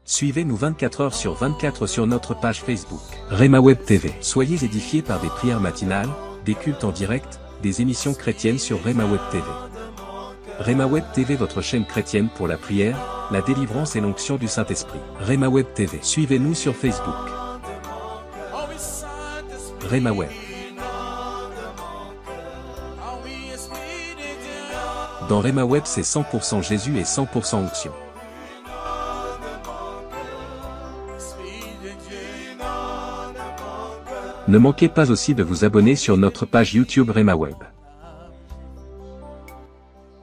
Suivez-nous 24 heures sur 24 sur notre page Facebook, Rema Web TV. Soyez édifiés par des prières matinales, des cultes en direct, des émissions chrétiennes sur Rema Web TV. Rema Web TV, votre chaîne chrétienne pour la prière, la délivrance et l'onction du Saint-Esprit. Rema Web TV. Suivez-nous sur Facebook. Rema Web. Dans Rema Web, c'est 100% Jésus et 100% onction. Ne manquez pas aussi de vous abonner sur notre page YouTube Rema Web.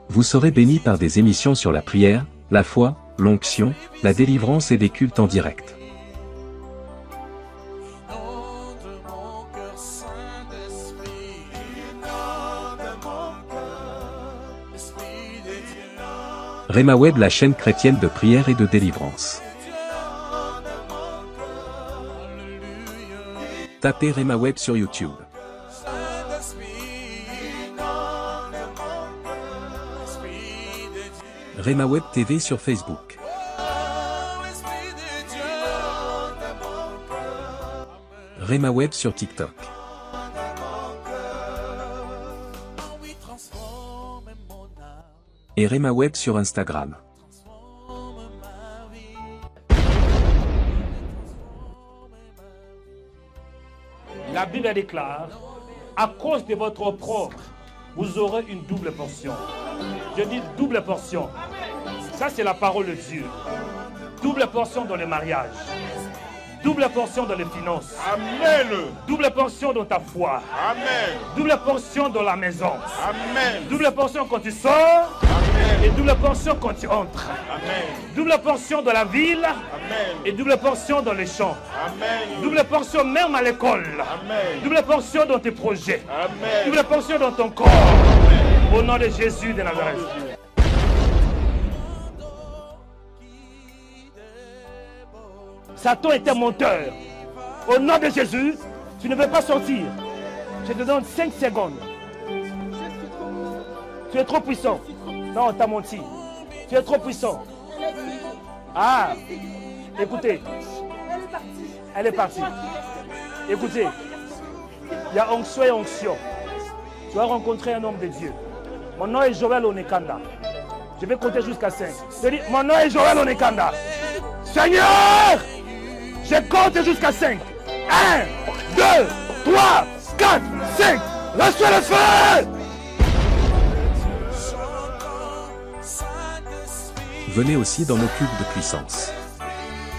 Vous serez bénis par des émissions sur la prière, la foi, l'onction, la délivrance et des cultes en direct. Rema Web, la chaîne chrétienne de prière et de délivrance. Tapez Rema Web sur YouTube. Rema Web TV sur Facebook. Rema Web sur TikTok. Et Rema Web sur Instagram. La Bible déclare, à cause de votre opprobre, vous aurez une double portion. Je dis double portion. Ça, c'est la parole de Dieu. Double portion dans le mariage. Double portion dans les finances. Amen. Double portion dans ta foi. Amen. Double portion dans la maison. Amen. Double portion quand tu sors. Amen. Et double portion quand tu entres. Amen. Double portion dans la ville. Amen. Et double portion dans les champs. Amen. Double portion même à l'école. Amen. Double portion dans tes projets. Amen. Double portion dans ton corps. Au nom de Jésus de Nazareth. Satan était menteur. Au nom de Jésus, tu ne veux pas sortir. Je te donne 5 secondes. Tu es trop puissant. Non, t'as menti. Tu es trop puissant. Ah, écoutez. Elle est partie. Écoutez, il y a onction et onction. Tu vas rencontrer un homme de Dieu. Mon nom est Joël Onekanda. Je vais compter jusqu'à 5. Je dis, mon nom est Joël Onekanda. Seigneur, je compte jusqu'à 5. 1, 2, 3, 4, 5. Reçois le feu. Venez aussi dans nos cultes de puissance.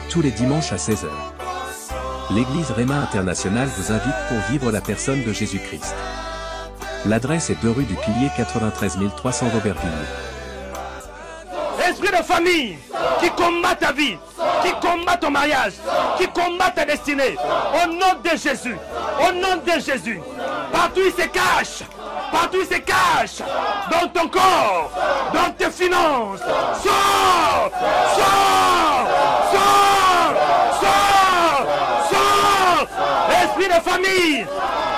Tous les dimanches à 16 h. L'église Rema International vous invite pour vivre la personne de Jésus-Christ. L'adresse est 2 rue du Pilier 93 300 Aubervilliers. Esprit de famille qui combat ta vie, qui combat ton mariage, qui combat ta destinée, au nom de Jésus, au nom de Jésus, partout il se cache, partout il se cache, dans ton corps, dans tes finances, sors, sors, sors, sors, sors, esprit de famille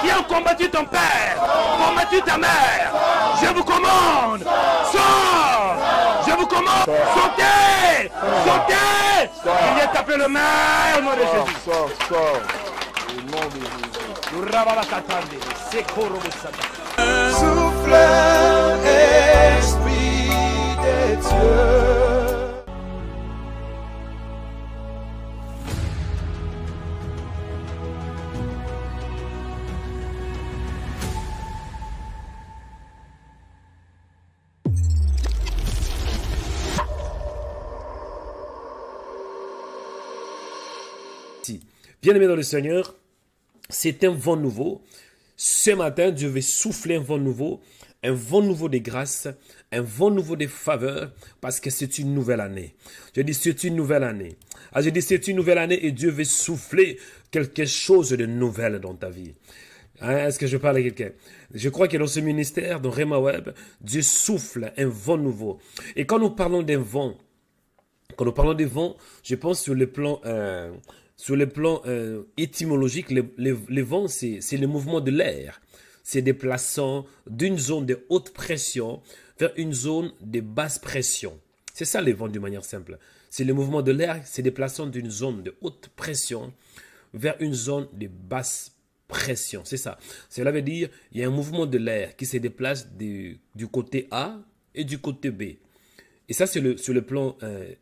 qui ont combattu ton père, combattu ta mère, je vous commande, sors, je vous commande, sautez, sautez, il est tapé le main au nom de Jésus. Sors, sors. Au nom de Jésus. Souffle, Esprit de Dieu. Bien-aimés dans le Seigneur, c'est un vent nouveau. Ce matin, Dieu veut souffler un vent nouveau de grâce, un vent nouveau de faveur, parce que c'est une nouvelle année. Je dis c'est une nouvelle année. Je dis c'est une nouvelle année et Dieu veut souffler quelque chose de nouvel dans ta vie. Est-ce que je parle à quelqu'un? Je crois que dans ce ministère, dans Rema Web, Dieu souffle un vent nouveau. Et quand nous parlons d'un vent, je pense sur le plan étymologique, les vents, c'est le mouvement de l'air. C'est déplaçant d'une zone de haute pression vers une zone de basse pression. C'est ça les vents d'une manière simple. C'est le mouvement de l'air se déplaçant d'une zone de haute pression vers une zone de basse pression. C'est ça. Cela veut dire il y a un mouvement de l'air qui se déplace du côté A et du côté B. Et ça, c'est sur le plan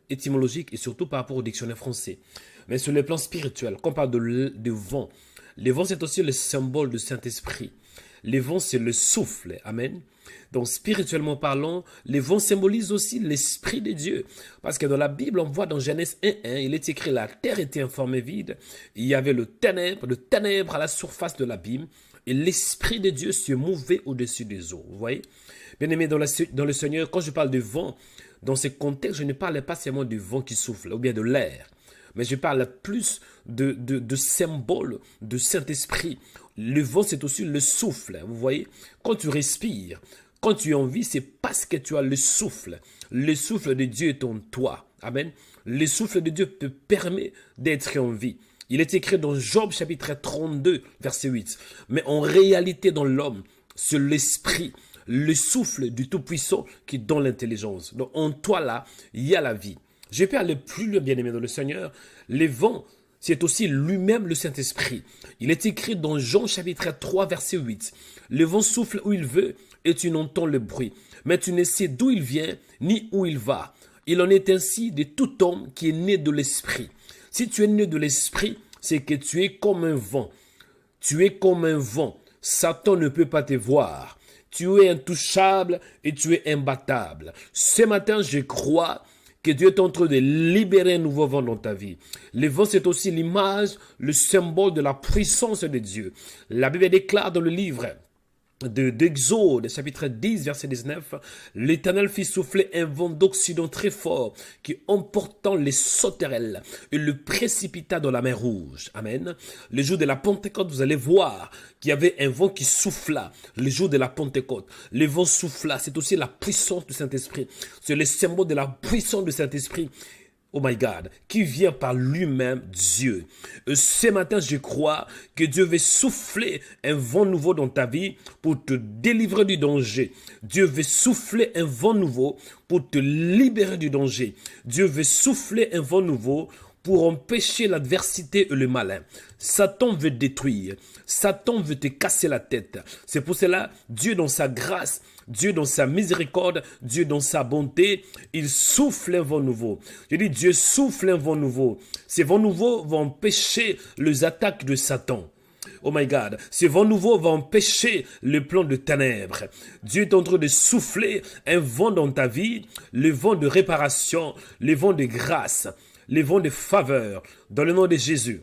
étymologique et surtout par rapport au dictionnaire français. Mais sur le plan spirituel, quand on parle de vent, le vent, c'est aussi le symbole du Saint-Esprit. Le vent, c'est le souffle. Amen. Donc, spirituellement parlant, le vent symbolise aussi l'Esprit de Dieu. Parce que dans la Bible, on voit dans Genèse 1:1, il est écrit, la terre était informée vide, il y avait le ténèbre à la surface de l'abîme, et l'Esprit de Dieu se mouvait au-dessus des eaux. Vous voyez? Bien aimé, dans le Seigneur, quand je parle de vent, dans ce contexte, je ne parle pas seulement du vent qui souffle, ou bien de l'air. Mais je parle plus de symboles de Saint-Esprit. Le vent, c'est aussi le souffle. Vous voyez, quand tu respires, quand tu es en vie, c'est parce que tu as le souffle. Le souffle de Dieu est en toi. Amen. Le souffle de Dieu te permet d'être en vie. Il est écrit dans Job chapitre 32, verset 8. Mais en réalité, dans l'homme, c'est l'esprit, le souffle du Tout-Puissant qui donne l'intelligence. Donc en toi là, il y a la vie. Je peux aller plus loin, bien-aimé dans le Seigneur. Le vent, c'est aussi lui-même le Saint-Esprit. Il est écrit dans Jean chapitre 3, verset 8. Le vent souffle où il veut et tu n'entends le bruit. Mais tu ne sais d'où il vient ni où il va. Il en est ainsi de tout homme qui est né de l'Esprit. Si tu es né de l'Esprit, c'est que tu es comme un vent. Tu es comme un vent. Satan ne peut pas te voir. Tu es intouchable et tu es imbattable. Ce matin, je crois que Dieu est en train de libérer un nouveau vent dans ta vie. Le vent, c'est aussi l'image, le symbole de la puissance de Dieu. La Bible déclare dans le livre d'Exode, chapitre 10, verset 19, l'Éternel fit souffler un vent d'Occident très fort qui, emportant les sauterelles, et le précipita dans la mer Rouge. Amen. Le jour de la Pentecôte, vous allez voir qu'il y avait un vent qui souffla. Le jour de la Pentecôte, le vent souffla. C'est aussi la puissance du Saint-Esprit. C'est le symbole de la puissance du Saint-Esprit. Oh my God, qui vient par lui-même Dieu. Ce matin, je crois que Dieu veut souffler un vent nouveau dans ta vie pour te délivrer du danger. Dieu veut souffler un vent nouveau pour te libérer du danger. Dieu veut souffler un vent nouveau pour empêcher l'adversité et le malin. Satan veut détruire. Satan veut te casser la tête. C'est pour cela, Dieu dans sa grâce, Dieu dans sa miséricorde, Dieu dans sa bonté, il souffle un vent nouveau. Je dis, Dieu souffle un vent nouveau. Ces vents nouveaux vont empêcher les attaques de Satan. Oh my God, ce vent nouveau va empêcher le plan de ténèbres. Dieu est en train de souffler un vent dans ta vie, le vent de réparation, le vent de grâce, le vent de faveur, dans le nom de Jésus.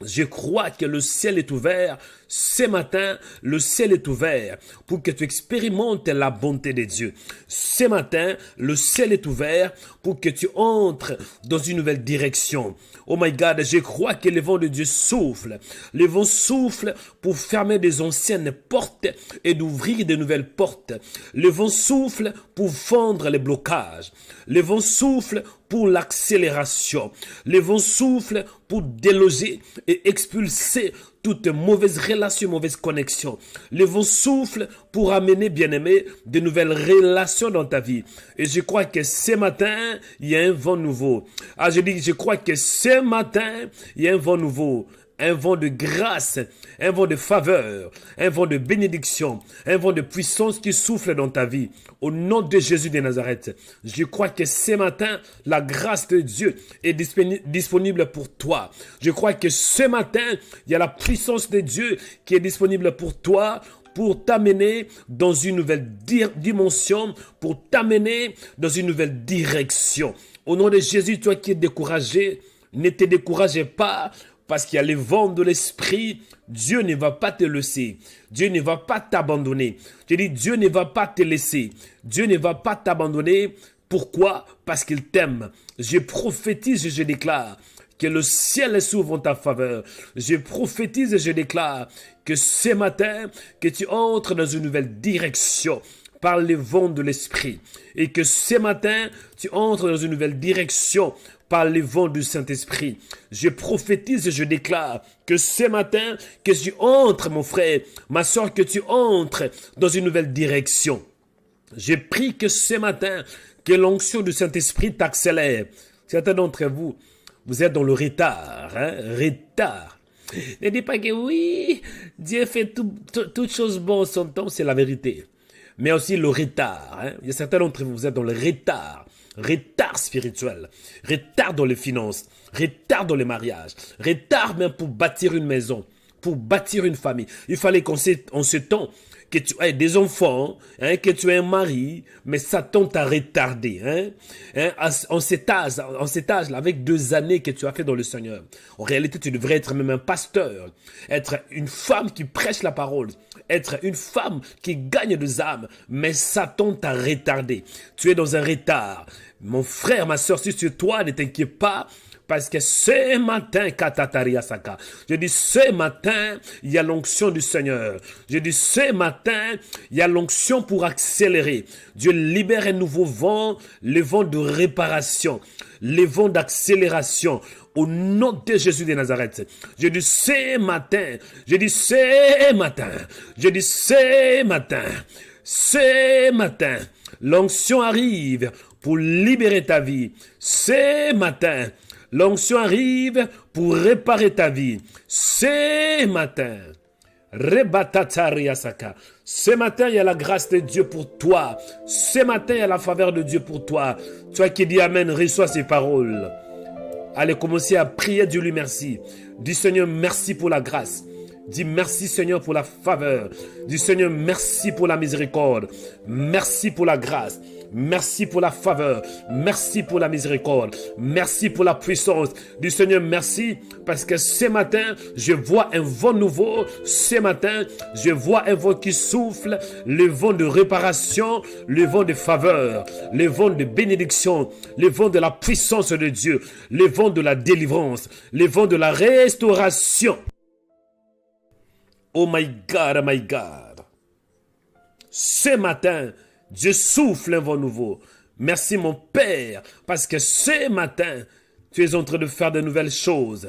Je crois que le ciel est ouvert. Ce matin, le ciel est ouvert pour que tu expérimentes la bonté de Dieu. Ce matin, le ciel est ouvert pour que tu entres dans une nouvelle direction. Oh my God, je crois que le vent de Dieu souffle. Le vent souffle pour fermer des anciennes portes et d'ouvrir de nouvelles portes. Le vent souffle pour fendre les blocages. Le vent souffle pour l'accélération. Le vent souffle pour déloger et expulser toute mauvaise relation, mauvaise connexion. Le vent souffle pour amener, bien-aimé, de nouvelles relations dans ta vie. Et je crois que ce matin, il y a un vent nouveau. Ah, je crois que ce matin, il y a un vent nouveau. Un vent de grâce, un vent de faveur, un vent de bénédiction, un vent de puissance qui souffle dans ta vie. Au nom de Jésus de Nazareth, je crois que ce matin, la grâce de Dieu est disponible pour toi. Je crois que ce matin, il y a la puissance de Dieu qui est disponible pour toi, pour t'amener dans une nouvelle dimension, pour t'amener dans une nouvelle direction. Au nom de Jésus, toi qui es découragé, ne te découragez pas. Parce qu'il y a le vent de l'esprit, Dieu ne va pas te laisser. Dieu ne va pas t'abandonner. Je dis, Dieu ne va pas te laisser. Dieu ne va pas t'abandonner. Pourquoi? Parce qu'il t'aime. Je prophétise et je déclare que le ciel s'ouvre en ta faveur. Je prophétise et je déclare que ce matin, que tu entres dans une nouvelle direction par le vent de l'esprit. Et que ce matin, tu entres dans une nouvelle direction par les vents du Saint-Esprit. Je prophétise et je déclare que ce matin, que tu entres, mon frère, ma soeur, que tu entres dans une nouvelle direction. Je prie que ce matin, que l'onction du Saint-Esprit t'accélère. Certains d'entre vous, vous êtes dans le retard. Hein? Retard. Ne dis pas que oui, Dieu fait toutes choses bonnes en son temps, c'est la vérité. Mais aussi le retard. Hein? Il y a certains d'entre vous, vous êtes dans le retard. Retard spirituel. Retard dans les finances. Retard dans les mariages. Retard même pour bâtir une maison. Pour bâtir une famille. Il fallait qu'en ce temps, que tu aies des enfants, hein, que tu aies un mari, mais Satan t'a retardé. En cet âge-là, avec 2 années que tu as fait dans le Seigneur, en réalité, tu devrais être même un pasteur, être une femme qui prêche la parole, être une femme qui gagne des âmes, mais Satan t'a retardé. Tu es dans un retard. Mon frère, ma soeur, si sur toi, ne t'inquiète pas, parce que ce matin, je dis ce matin, il y a l'onction du Seigneur. Je dis ce matin, il y a l'onction pour accélérer. Dieu libère un nouveau vent, le vent de réparation, le vent d'accélération. Au nom de Jésus de Nazareth. Je dis ce matin, je dis ce matin, je dis ce matin, l'onction arrive pour libérer ta vie. Ce matin, l'onction arrive pour réparer ta vie. Ce matin, ce matin, il y a la grâce de Dieu pour toi. Ce matin, il y a la faveur de Dieu pour toi. Toi qui dis Amen, reçois ces paroles. Allez, commencer à prier Dieu lui merci. Dis Seigneur, merci pour la grâce. Dis merci Seigneur pour la faveur. Dis Seigneur, merci pour la miséricorde. Merci pour la grâce. Merci pour la faveur. Merci pour la miséricorde. Merci pour la puissance. Dis Seigneur, merci parce que ce matin, je vois un vent nouveau. Ce matin, je vois un vent qui souffle. Le vent de réparation, le vent de faveur, le vent de bénédiction, le vent de la puissance de Dieu, le vent de la délivrance, le vent de la restauration. Oh my God, oh my God. Ce matin, Dieu souffle un vent nouveau. Merci mon Père, parce que ce matin, tu es en train de faire de nouvelles choses.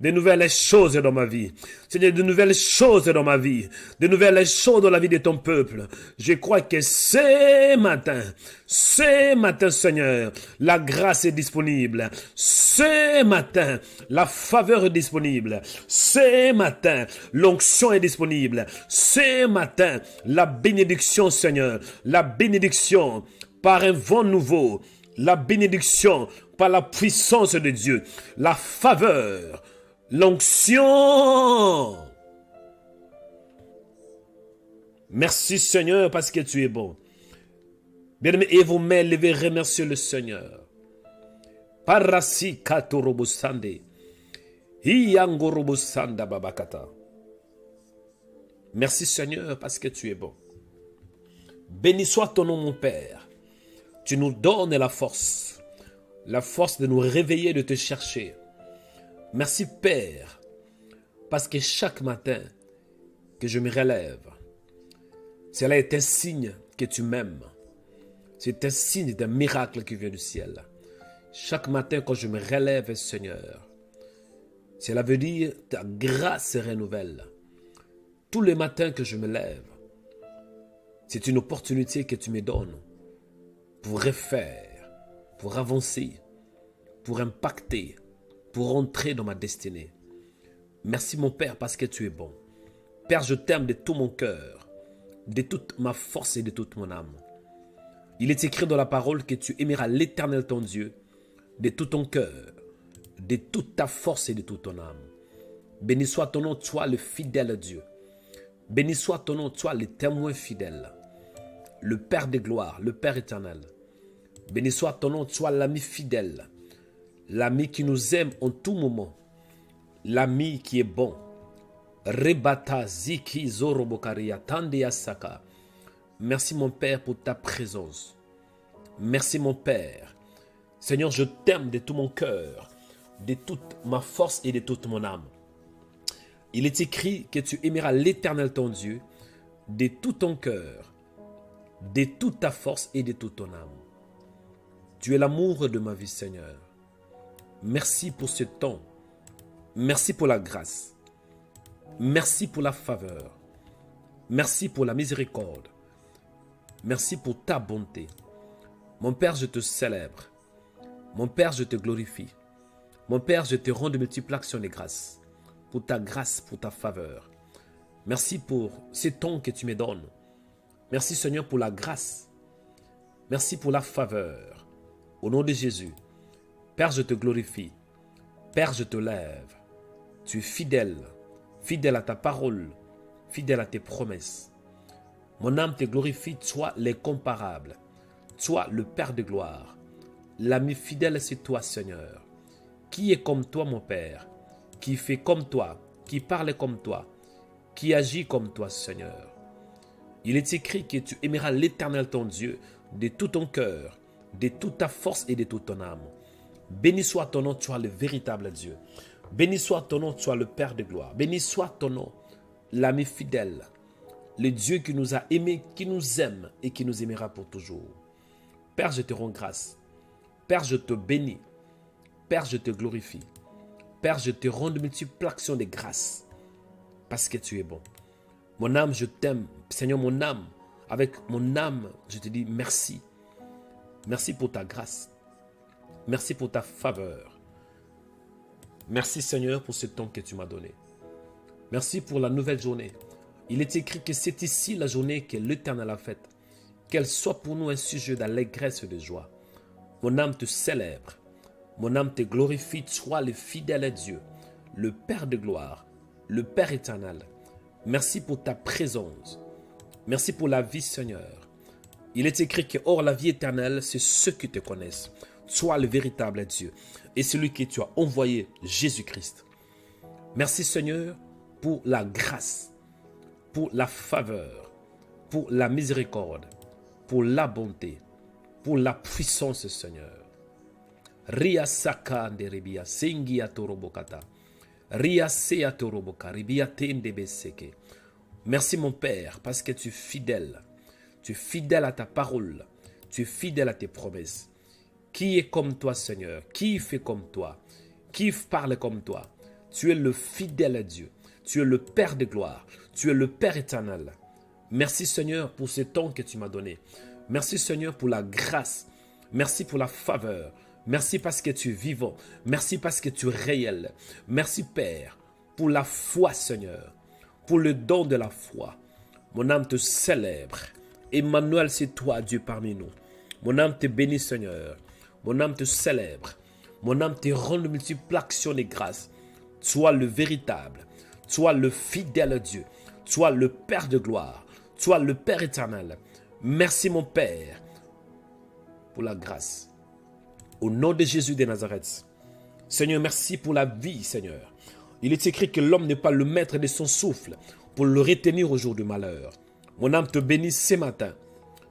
De nouvelles choses dans ma vie. Seigneur, de nouvelles choses dans ma vie. De nouvelles choses dans la vie de ton peuple. Je crois que ce matin, Seigneur, la grâce est disponible. Ce matin, la faveur est disponible. Ce matin, l'onction est disponible. Ce matin, la bénédiction, Seigneur, la bénédiction par un vent nouveau. La bénédiction par la puissance de Dieu. La faveur. L'onction. Merci Seigneur parce que tu es bon. Bien-aimés, et vos mains levées, remerciez le Seigneur. Parasi katorobosande. Iyangorobosanda babakata. Merci Seigneur parce que tu es bon. Béni soit ton nom mon Père. Tu nous donnes la force de nous réveiller, de te chercher. Merci Père, parce que chaque matin que je me relève, cela est un signe que tu m'aimes. C'est un signe d'un miracle qui vient du ciel. Chaque matin quand je me relève, Seigneur, cela veut dire ta grâce se renouvelle. Tous les matins que je me lève, c'est une opportunité que tu me donnes pour refaire, pour avancer, pour impacter, pour entrer dans ma destinée. Merci mon Père parce que tu es bon. Père, je t'aime de tout mon cœur, de toute ma force et de toute mon âme. Il est écrit dans la parole que tu aimeras l'Éternel ton Dieu de tout ton cœur, de toute ta force et de toute ton âme. Béni soit ton nom, toi le fidèle Dieu. Béni soit ton nom, toi le témoin fidèle, le Père de gloire, le Père éternel. Béni soit ton nom, toi l'ami fidèle, l'ami qui nous aime en tout moment, l'ami qui est bon. Rebata ziki zorobokaria tandia saka. Merci mon Père pour ta présence. Merci mon Père. Seigneur, je t'aime de tout mon cœur, de toute ma force et de toute mon âme. Il est écrit que tu aimeras l'Éternel ton Dieu de tout ton cœur, de toute ta force et de toute ton âme. Tu es l'amour de ma vie, Seigneur. Merci pour ce temps. Merci pour la grâce. Merci pour la faveur. Merci pour la miséricorde. Merci pour ta bonté. Mon Père, je te célèbre. Mon Père, je te glorifie. Mon Père, je te rends de multiples actions de grâce. Pour ta grâce, pour ta faveur. Merci pour ces temps que tu me donnes. Merci Seigneur pour la grâce. Merci pour la faveur. Au nom de Jésus. Père, je te glorifie. Père, je te lève. Tu es fidèle. Fidèle à ta parole. Fidèle à tes promesses. Mon âme te glorifie, toi l'incomparable. Toi le Père de gloire. L'ami fidèle, c'est toi, Seigneur. Qui est comme toi, mon Père? Qui fait comme toi? Qui parle comme toi? Qui agit comme toi, Seigneur? Il est écrit que tu aimeras l'Éternel ton Dieu de tout ton cœur, de toute ta force et de toute ton âme. Béni soit ton nom, toi le véritable Dieu. Béni soit ton nom, toi le Père de gloire. Béni soit ton nom, l'ami fidèle, le Dieu qui nous a aimés, qui nous aime et qui nous aimera pour toujours. Père, je te rends grâce. Père, je te bénis. Père, je te glorifie. Père, je te rends de multiples actions de grâce parce que tu es bon. Mon âme, je t'aime. Seigneur, mon âme, avec mon âme, je te dis merci. Merci pour ta grâce. Merci pour ta faveur. Merci Seigneur pour ce temps que tu m'as donné. Merci pour la nouvelle journée. Il est écrit que c'est ici la journée que l'Éternel a faite. Qu'elle soit pour nous un sujet d'allégresse et de joie. Mon âme te célèbre. Mon âme te glorifie, toi le fidèle Dieu, le Père de gloire, le Père éternel. Merci pour ta présence. Merci pour la vie, Seigneur. Il est écrit que, or, la vie éternelle, c'est ceux qui te connaissent. Toi le véritable Dieu et celui que tu as envoyé, Jésus-Christ. Merci, Seigneur, pour la grâce, pour la faveur, pour la miséricorde, pour la bonté, pour la puissance, Seigneur. Ria sakande ribia sengi atorobokata. Ria se atoroboka ribia tende beseke. Merci mon Père parce que tu es fidèle. Tu es fidèle à ta parole. Tu es fidèle à tes promesses. Qui est comme toi, Seigneur? Qui fait comme toi? Qui parle comme toi? Tu es le fidèle Dieu. Tu es le Père de gloire. Tu es le Père éternel. Merci Seigneur pour ce temps que tu m'as donné. Merci Seigneur pour la grâce. Merci pour la faveur. Merci parce que tu es vivant. Merci parce que tu es réel. Merci Père pour la foi Seigneur. Pour le don de la foi. Mon âme te célèbre. Emmanuel, c'est toi Dieu parmi nous. Mon âme te bénit Seigneur. Mon âme te célèbre. Mon âme te rend de multiples actions de grâce. Sois le véritable. Sois le fidèle Dieu. Sois le Père de gloire. Sois le Père éternel. Merci mon Père pour la grâce. Au nom de Jésus de Nazareth. Seigneur, merci pour la vie, Seigneur. Il est écrit que l'homme n'est pas le maître de son souffle pour le retenir au jour du malheur. Mon âme te bénit ce matin.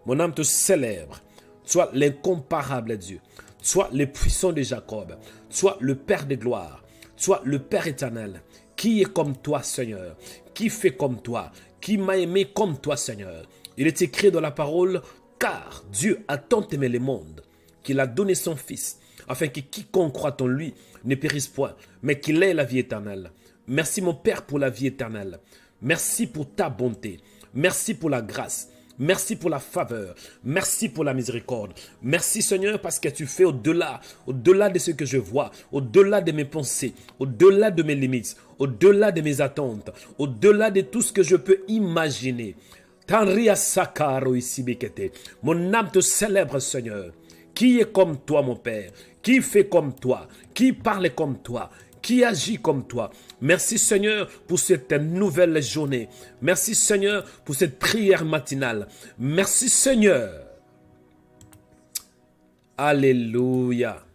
Mon âme te célèbre. Sois l'incomparable Dieu. Sois le puissant de Jacob. Sois le Père de gloire. Sois le Père éternel. Qui est comme toi, Seigneur? Qui fait comme toi? Qui m'a aimé comme toi, Seigneur? Il est écrit dans la parole, car Dieu a tant aimé le monde qu'il a donné son Fils, afin que quiconque croit en lui ne périsse point, mais qu'il ait la vie éternelle. Merci mon Père pour la vie éternelle. Merci pour ta bonté. Merci pour la grâce. Merci pour la faveur. Merci pour la miséricorde. Merci Seigneur parce que tu fais au-delà de ce que je vois, au-delà de mes pensées, au-delà de mes limites, au-delà de mes attentes, au-delà de tout ce que je peux imaginer. Mon âme te célèbre Seigneur. Qui est comme toi mon Père? Qui fait comme toi? Qui parle comme toi? Qui agit comme toi? Merci Seigneur pour cette nouvelle journée. Merci Seigneur pour cette prière matinale. Merci Seigneur. Alléluia.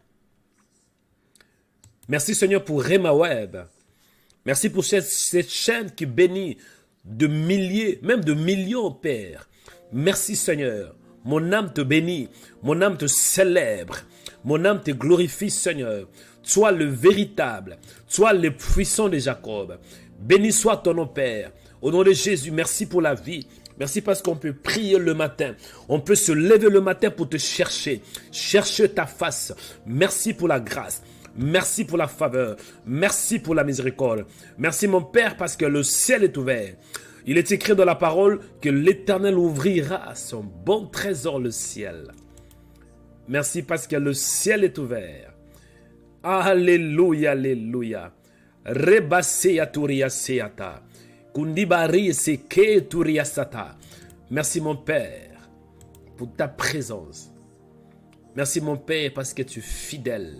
Merci Seigneur pour Rema Web. Merci pour cette chaîne qui bénit de milliers, même de millions, Père. Merci Seigneur. Mon âme te bénit. Mon âme te célèbre. Mon âme te glorifie Seigneur. Sois le véritable, sois le puissant de Jacob. Béni soit ton nom, Père. Au nom de Jésus, merci pour la vie. Merci parce qu'on peut prier le matin. On peut se lever le matin pour te chercher. Chercher ta face. Merci pour la grâce. Merci pour la faveur. Merci pour la miséricorde. Merci mon Père parce que le ciel est ouvert. Il est écrit dans la parole que l'Éternel ouvrira son bon trésor, le ciel. Merci parce que le ciel est ouvert. Alléluia, alléluia. Rebaseya turia seata. Kundibari seke turia sata. Merci mon Père pour ta présence. Merci mon Père parce que tu es fidèle.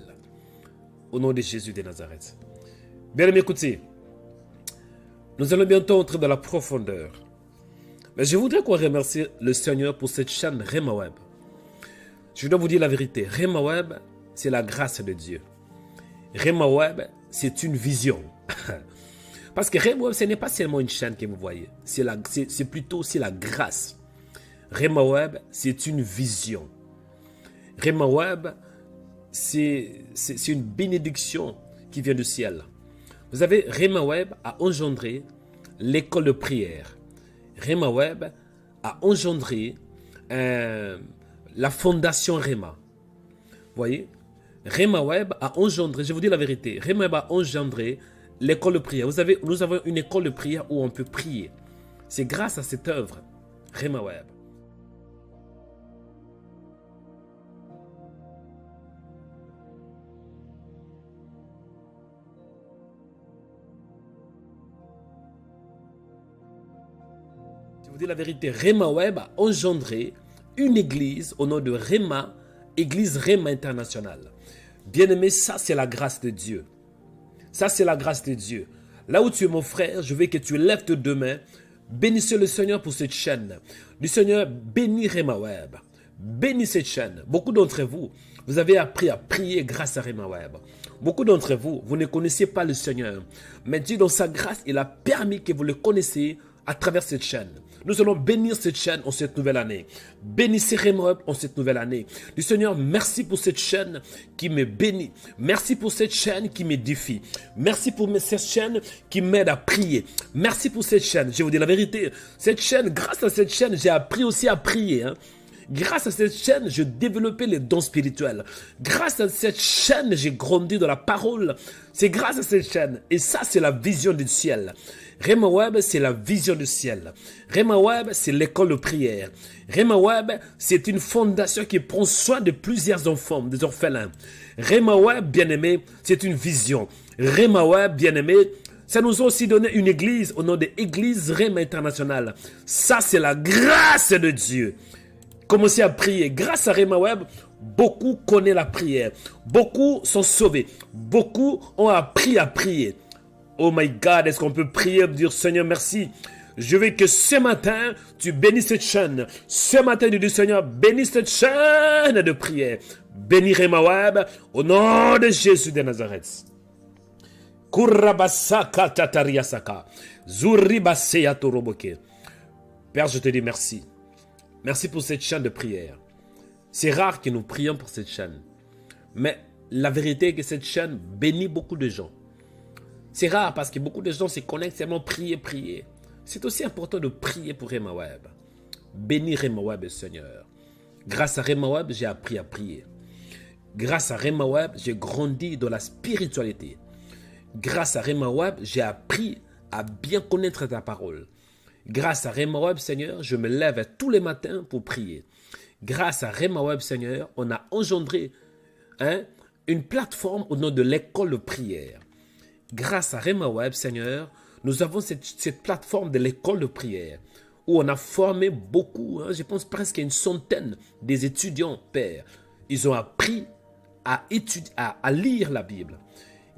Au nom de Jésus de Nazareth. Bien aimé, écoutez. Nous allons bientôt entrer dans la profondeur. Mais je voudrais qu'on remercie le Seigneur pour cette chaîne Rema Web. Je dois vous dire la vérité. Rema Web, c'est la grâce de Dieu. Rema Web, c'est une vision. Parce que Rema Web, ce n'est pas seulement une chaîne que vous voyez. C'est plutôt aussi la grâce. Rema Web, c'est une vision. Rema Web, c'est une bénédiction qui vient du ciel. Vous savez, Rema Web a engendré l'école de prière. Rema Web a engendré la fondation Rema. Vous voyez, Rema Web a engendré, je vous dis la vérité, Rema Web a engendré l'école de prière. Vous savez, nous avons une école de prière où on peut prier. C'est grâce à cette œuvre, Rema Web. Je vous dis la vérité, Rema Web a engendré une église au nom de Rema, église Rema Internationale. Bien-aimé, ça c'est la grâce de Dieu. Ça c'est la grâce de Dieu. Là où tu es mon frère, je veux que tu lèves tes deux mains. Bénissez le Seigneur pour cette chaîne. Du Seigneur, bénis Rema Web. Bénis cette chaîne. Beaucoup d'entre vous, vous avez appris à prier grâce à Rema Web. Beaucoup d'entre vous, vous ne connaissiez pas le Seigneur. Mais Dieu, dans sa grâce, il a permis que vous le connaissiez à travers cette chaîne. Nous allons bénir cette chaîne en cette nouvelle année. Bénissez Rema Web en cette nouvelle année. Du Seigneur, merci pour cette chaîne qui me bénit. Merci pour cette chaîne qui m'édifie. Merci pour cette chaîne qui m'aide à prier. Merci pour cette chaîne. Je vais vous dire la vérité. Cette chaîne, grâce à cette chaîne, j'ai appris aussi à prier. Grâce à cette chaîne, j'ai développé les dons spirituels. Grâce à cette chaîne, j'ai grandi dans la parole. C'est grâce à cette chaîne. Et ça, c'est la vision du ciel. Rema Web, c'est la vision du ciel. Rema Web, c'est l'école de prière. Rema Web, c'est une fondation qui prend soin de plusieurs enfants, des orphelins. Rema Web, bien-aimé, c'est une vision. Rema Web, bien-aimé, ça nous a aussi donné une église au nom de l'église Rema Internationale. Ça, c'est la grâce de Dieu. Commencez à prier. Grâce à Rema Web, beaucoup connaissent la prière. Beaucoup sont sauvés. Beaucoup ont appris à prier. Oh my God, est-ce qu'on peut prier, dire Seigneur, merci. Je veux que ce matin, tu bénisses cette chaîne. Ce matin, tu dis Seigneur, bénis cette chaîne de prière. Bénis Rema Web au nom de Jésus de Nazareth. Kurabasaka tatariasaka. Zuribaseya toroboke. Père, je te dis merci. Merci pour cette chaîne de prière. C'est rare que nous prions pour cette chaîne. Mais la vérité est que cette chaîne bénit beaucoup de gens. C'est rare parce que beaucoup de gens se connectent seulement prier, prier. C'est aussi important de prier pour Rema Web. Bénis Rema Web, Seigneur. Grâce à Rema Web, j'ai appris à prier. Grâce à Rema Web, j'ai grandi dans la spiritualité. Grâce à Rema Web, j'ai appris à bien connaître ta parole. Grâce à Rema Web, Seigneur, je me lève tous les matins pour prier. Grâce à Rema Web, Seigneur, on a engendré une plateforme au nom de l'école de prière. Grâce à Rema Web, Seigneur, nous avons cette plateforme de l'école de prière où on a formé beaucoup, je pense presque une centaine des étudiants, Père. Ils ont appris à lire la Bible.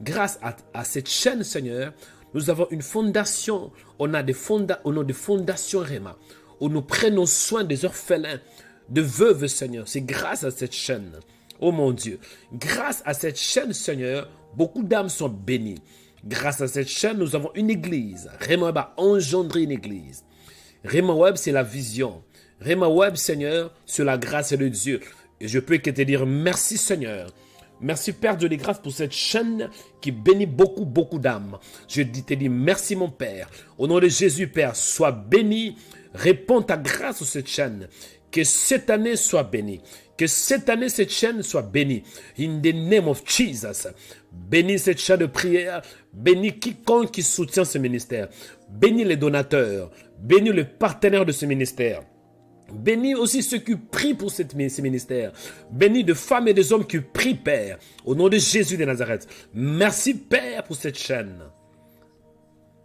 Grâce à cette chaîne, Seigneur, nous avons une fondation, on a des fondations Rema, où nous prenons soin des orphelins, de veuves, Seigneur. C'est grâce à cette chaîne, oh mon Dieu. Grâce à cette chaîne, Seigneur, beaucoup d'âmes sont bénies. Grâce à cette chaîne, nous avons une église. Rema Web a engendré une église. Rema Web, c'est la vision. Rema Web, Seigneur, c'est la grâce de Dieu. Et je peux que te dire merci, Seigneur. Merci, Père de grâce, pour cette chaîne qui bénit beaucoup, beaucoup d'âmes. Je te dis merci, mon Père. Au nom de Jésus, Père, sois béni. Réponds ta grâce sur cette chaîne. Que cette année soit bénie. Que cette année, cette chaîne soit bénie. In the name of Jesus. Bénis cette chaîne de prière. Bénis quiconque qui soutient ce ministère. Bénis les donateurs. Bénis les partenaires de ce ministère. Bénis aussi ceux qui prient pour ces ministères. Bénis de femmes et des hommes qui prient, Père, au nom de Jésus de Nazareth. Merci, Père, pour cette chaîne.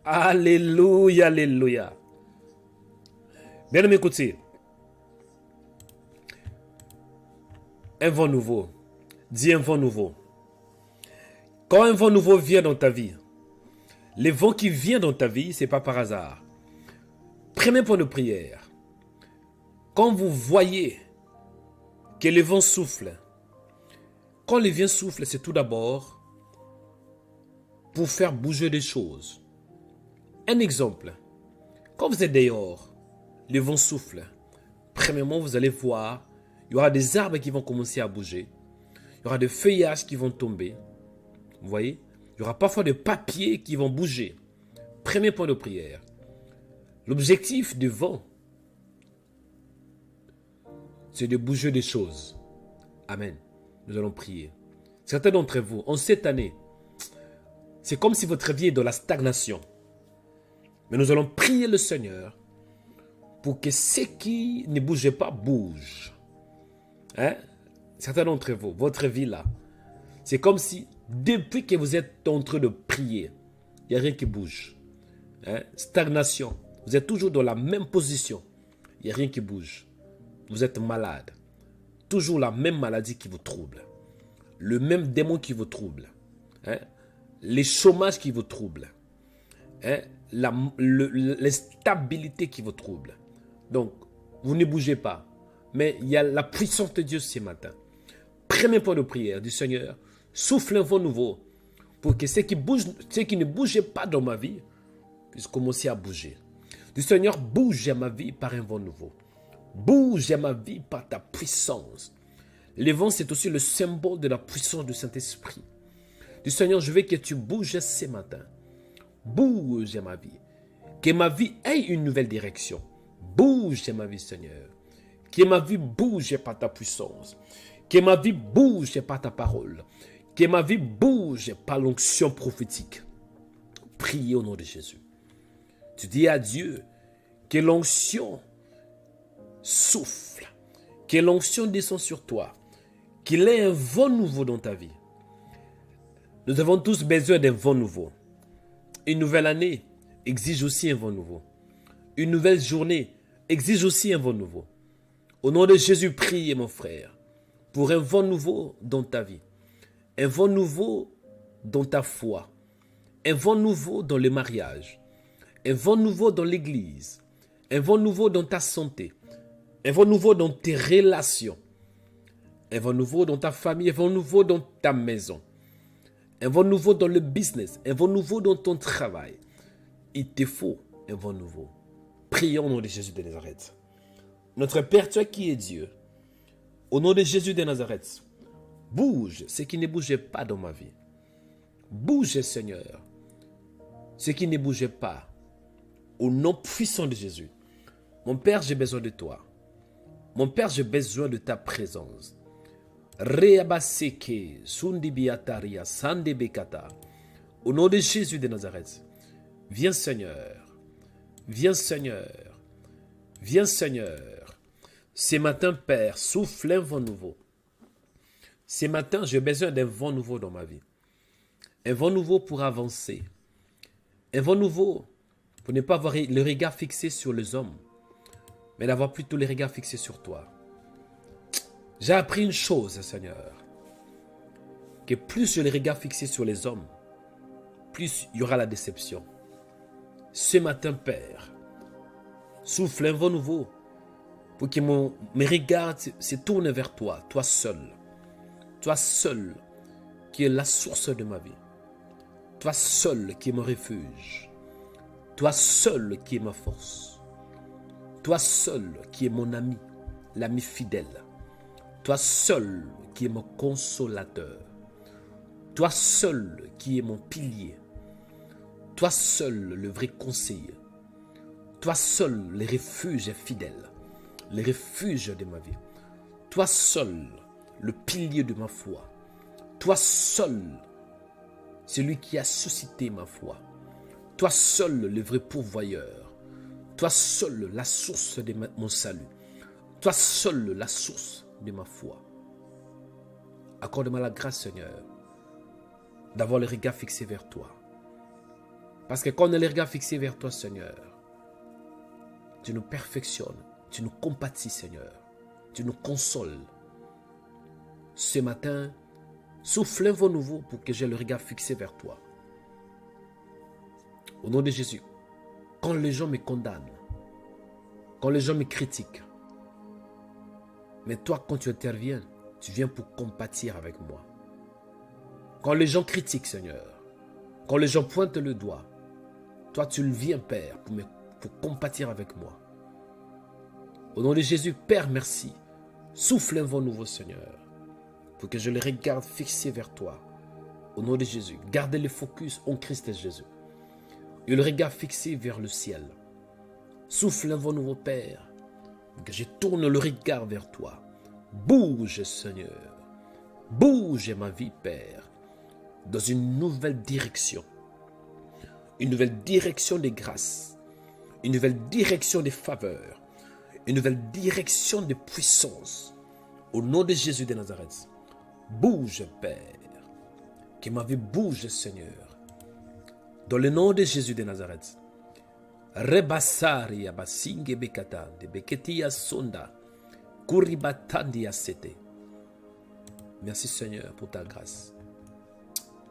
Alléluia, alléluia. Bien aimé, écoutez. Un vent nouveau. Dis un vent nouveau. Quand un vent nouveau vient dans ta vie, les vents qui viennent dans ta vie, ce n'est pas par hasard. Premier point de prière. Quand vous voyez que le vent souffle, quand le vent souffle, c'est tout d'abord pour faire bouger des choses. Un exemple, quand vous êtes dehors, le vent souffle. Premièrement, vous allez voir, il y aura des arbres qui vont commencer à bouger. Il y aura des feuillages qui vont tomber. Vous voyez? Il y aura parfois des papiers qui vont bouger. Premier point de prière. L'objectif du vent, c'est de bouger des choses. Amen. Nous allons prier. Certains d'entre vous, en cette année, c'est comme si votre vie est dans la stagnation. Mais nous allons prier le Seigneur pour que ce qui ne bouge pas, bouge. Hein? Certains d'entre vous, votre vie là, c'est comme si depuis que vous êtes en train de prier, il n'y a rien qui bouge. Hein? Stagnation. Vous êtes toujours dans la même position. Il n'y a rien qui bouge. Vous êtes malade. Toujours la même maladie qui vous trouble. Le même démon qui vous trouble. Hein? Les chômages qui vous troublent. Hein? L'instabilité qui vous trouble. Donc, vous ne bougez pas. Mais il y a la puissance de Dieu ce matin. Premier point de prière du Seigneur. Souffle un vent nouveau. Pour que ce qui ne bougeait pas dans ma vie puisse commencer à bouger. Du Seigneur, bouge ma vie par un vent nouveau. Bouge ma vie par ta puissance. Le vent, c'est aussi le symbole de la puissance du Saint-Esprit. Du Seigneur, je veux que tu bouges ce matin. Bouge ma vie. Que ma vie ait une nouvelle direction. Bouge ma vie, Seigneur. Que ma vie bouge par ta puissance. Que ma vie bouge par ta parole. Que ma vie bouge par l'onction prophétique. Priez au nom de Jésus. Tu dis à Dieu que l'onction souffle, que l'onction descend sur toi, qu'il ait un vent nouveau dans ta vie. Nous avons tous besoin d'un vent nouveau. Une nouvelle année exige aussi un vent nouveau. Une nouvelle journée exige aussi un vent nouveau. Au nom de Jésus, prie mon frère pour un vent nouveau dans ta vie. Un vent nouveau dans ta foi. Un vent nouveau dans le mariage. Un vent nouveau dans l'église. Un vent nouveau dans ta santé. Un vent nouveau dans tes relations. Un vent nouveau dans ta famille. Un vent nouveau dans ta maison. Un vent nouveau dans le business. Un vent nouveau dans ton travail. Il te faut un vent nouveau. Prions au nom de Jésus de Nazareth. Notre Père, toi qui es Dieu, au nom de Jésus de Nazareth, bouge ce qui ne bougeait pas dans ma vie. Bouge, Seigneur, ce qui ne bougeait pas. Au nom puissant de Jésus. Mon Père, j'ai besoin de toi. Mon Père, j'ai besoin de ta présence. Reabaseke, sundibiataria, sandebekata. Au nom de Jésus de Nazareth, viens Seigneur. Viens Seigneur. Viens Seigneur. Ce matin, Père, souffle un vent nouveau. Ce matin, j'ai besoin d'un vent nouveau dans ma vie. Un vent nouveau pour avancer. Un vent nouveau pour ne pas avoir le regard fixé sur les hommes, mais d'avoir plutôt le regard fixé sur toi. J'ai appris une chose, Seigneur, que plus j'ai le regard fixé sur les hommes, plus il y aura la déception. Ce matin, Père, souffle un vent nouveau pour que mes regards se tournent vers toi, toi seul. Toi seul qui est la source de ma vie. Toi seul qui est mon refuge. Toi seul qui est ma force. Toi seul qui est mon ami, l'ami fidèle. Toi seul qui est mon consolateur. Toi seul qui est mon pilier. Toi seul le vrai conseiller. Toi seul le refuge fidèle. Le refuge de ma vie. Toi seul le pilier de ma foi. Toi seul celui qui a suscité ma foi. Toi seul le vrai pourvoyeur. Toi seul la source de mon salut. Toi seul la source de ma foi. Accorde-moi la grâce, Seigneur, d'avoir le regard fixé vers toi. Parce que quand on a le regard fixé vers toi, Seigneur, tu nous perfectionnes, tu nous compatis, Seigneur, tu nous consoles. Ce matin, souffle un vent nouveau pour que j'ai le regard fixé vers toi. Au nom de Jésus, quand les gens me condamnent, quand les gens me critiquent, mais toi, quand tu interviens, tu viens pour compatir avec moi. Quand les gens critiquent, Seigneur, quand les gens pointent le doigt, toi, tu le viens, Père, pour compatir avec moi. Au nom de Jésus, Père, merci. Souffle un vent nouveau, Seigneur, pour que je le regarde fixé vers toi. Au nom de Jésus, gardez le focus en Christ Jésus. Et le regard fixé vers le ciel. Souffle un vent nouveau, Père, pour que je tourne le regard vers toi. Bouge, Seigneur. Bouge ma vie, Père, dans une nouvelle direction. Une nouvelle direction des grâces. Une nouvelle direction des faveurs. Une nouvelle direction de puissance. Au nom de Jésus de Nazareth. Bouge, Père. Que ma vie bouge, Seigneur. Dans le nom de Jésus de Nazareth. Rebasari abasinge bekata de beketia sonda. Kuribatandi asete. Merci, Seigneur, pour ta grâce.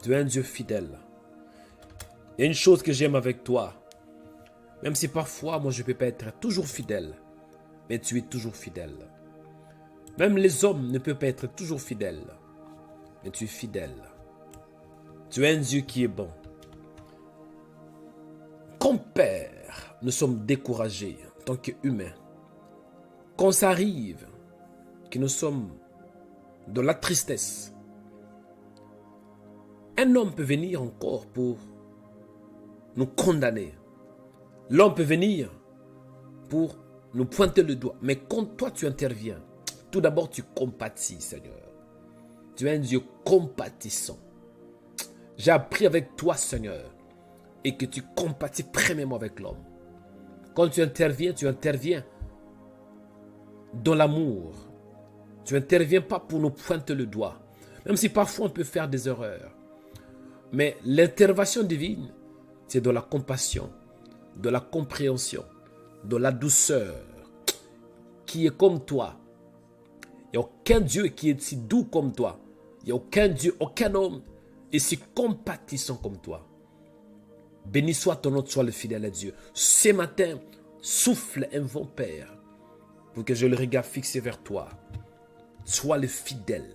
Tu es un Dieu fidèle. Il y a une chose que j'aime avec toi. Même si parfois, moi, je ne peux pas être toujours fidèle. Mais tu es toujours fidèle. Même les hommes ne peuvent pas être toujours fidèles. Mais tu es fidèle. Tu es un Dieu qui est bon. Quand, Père, nous sommes découragés en tant qu'humains, quand ça arrive, que nous sommes dans la tristesse, un homme peut venir encore pour nous condamner. L'homme peut venir pour nous pointer le doigt. Mais quand toi tu interviens, tout d'abord tu compatis, Seigneur. Tu es un Dieu compatissant. J'ai appris avec toi, Seigneur, et que tu compatis premièrement avec l'homme. Quand tu interviens dans l'amour. Tu n'interviens pas pour nous pointer le doigt. Même si parfois on peut faire des erreurs. Mais l'intervention divine, c'est de la compassion, de la compréhension, de la douceur, qui est comme toi. Il n'y a aucun Dieu qui est si doux comme toi. Il n'y a aucun Dieu, aucun homme est si compatissant comme toi. Béni soit ton nom, sois le fidèle à Dieu. Ce matin, souffle un vent, Père, pour que je le regarde fixé vers toi. Sois le fidèle.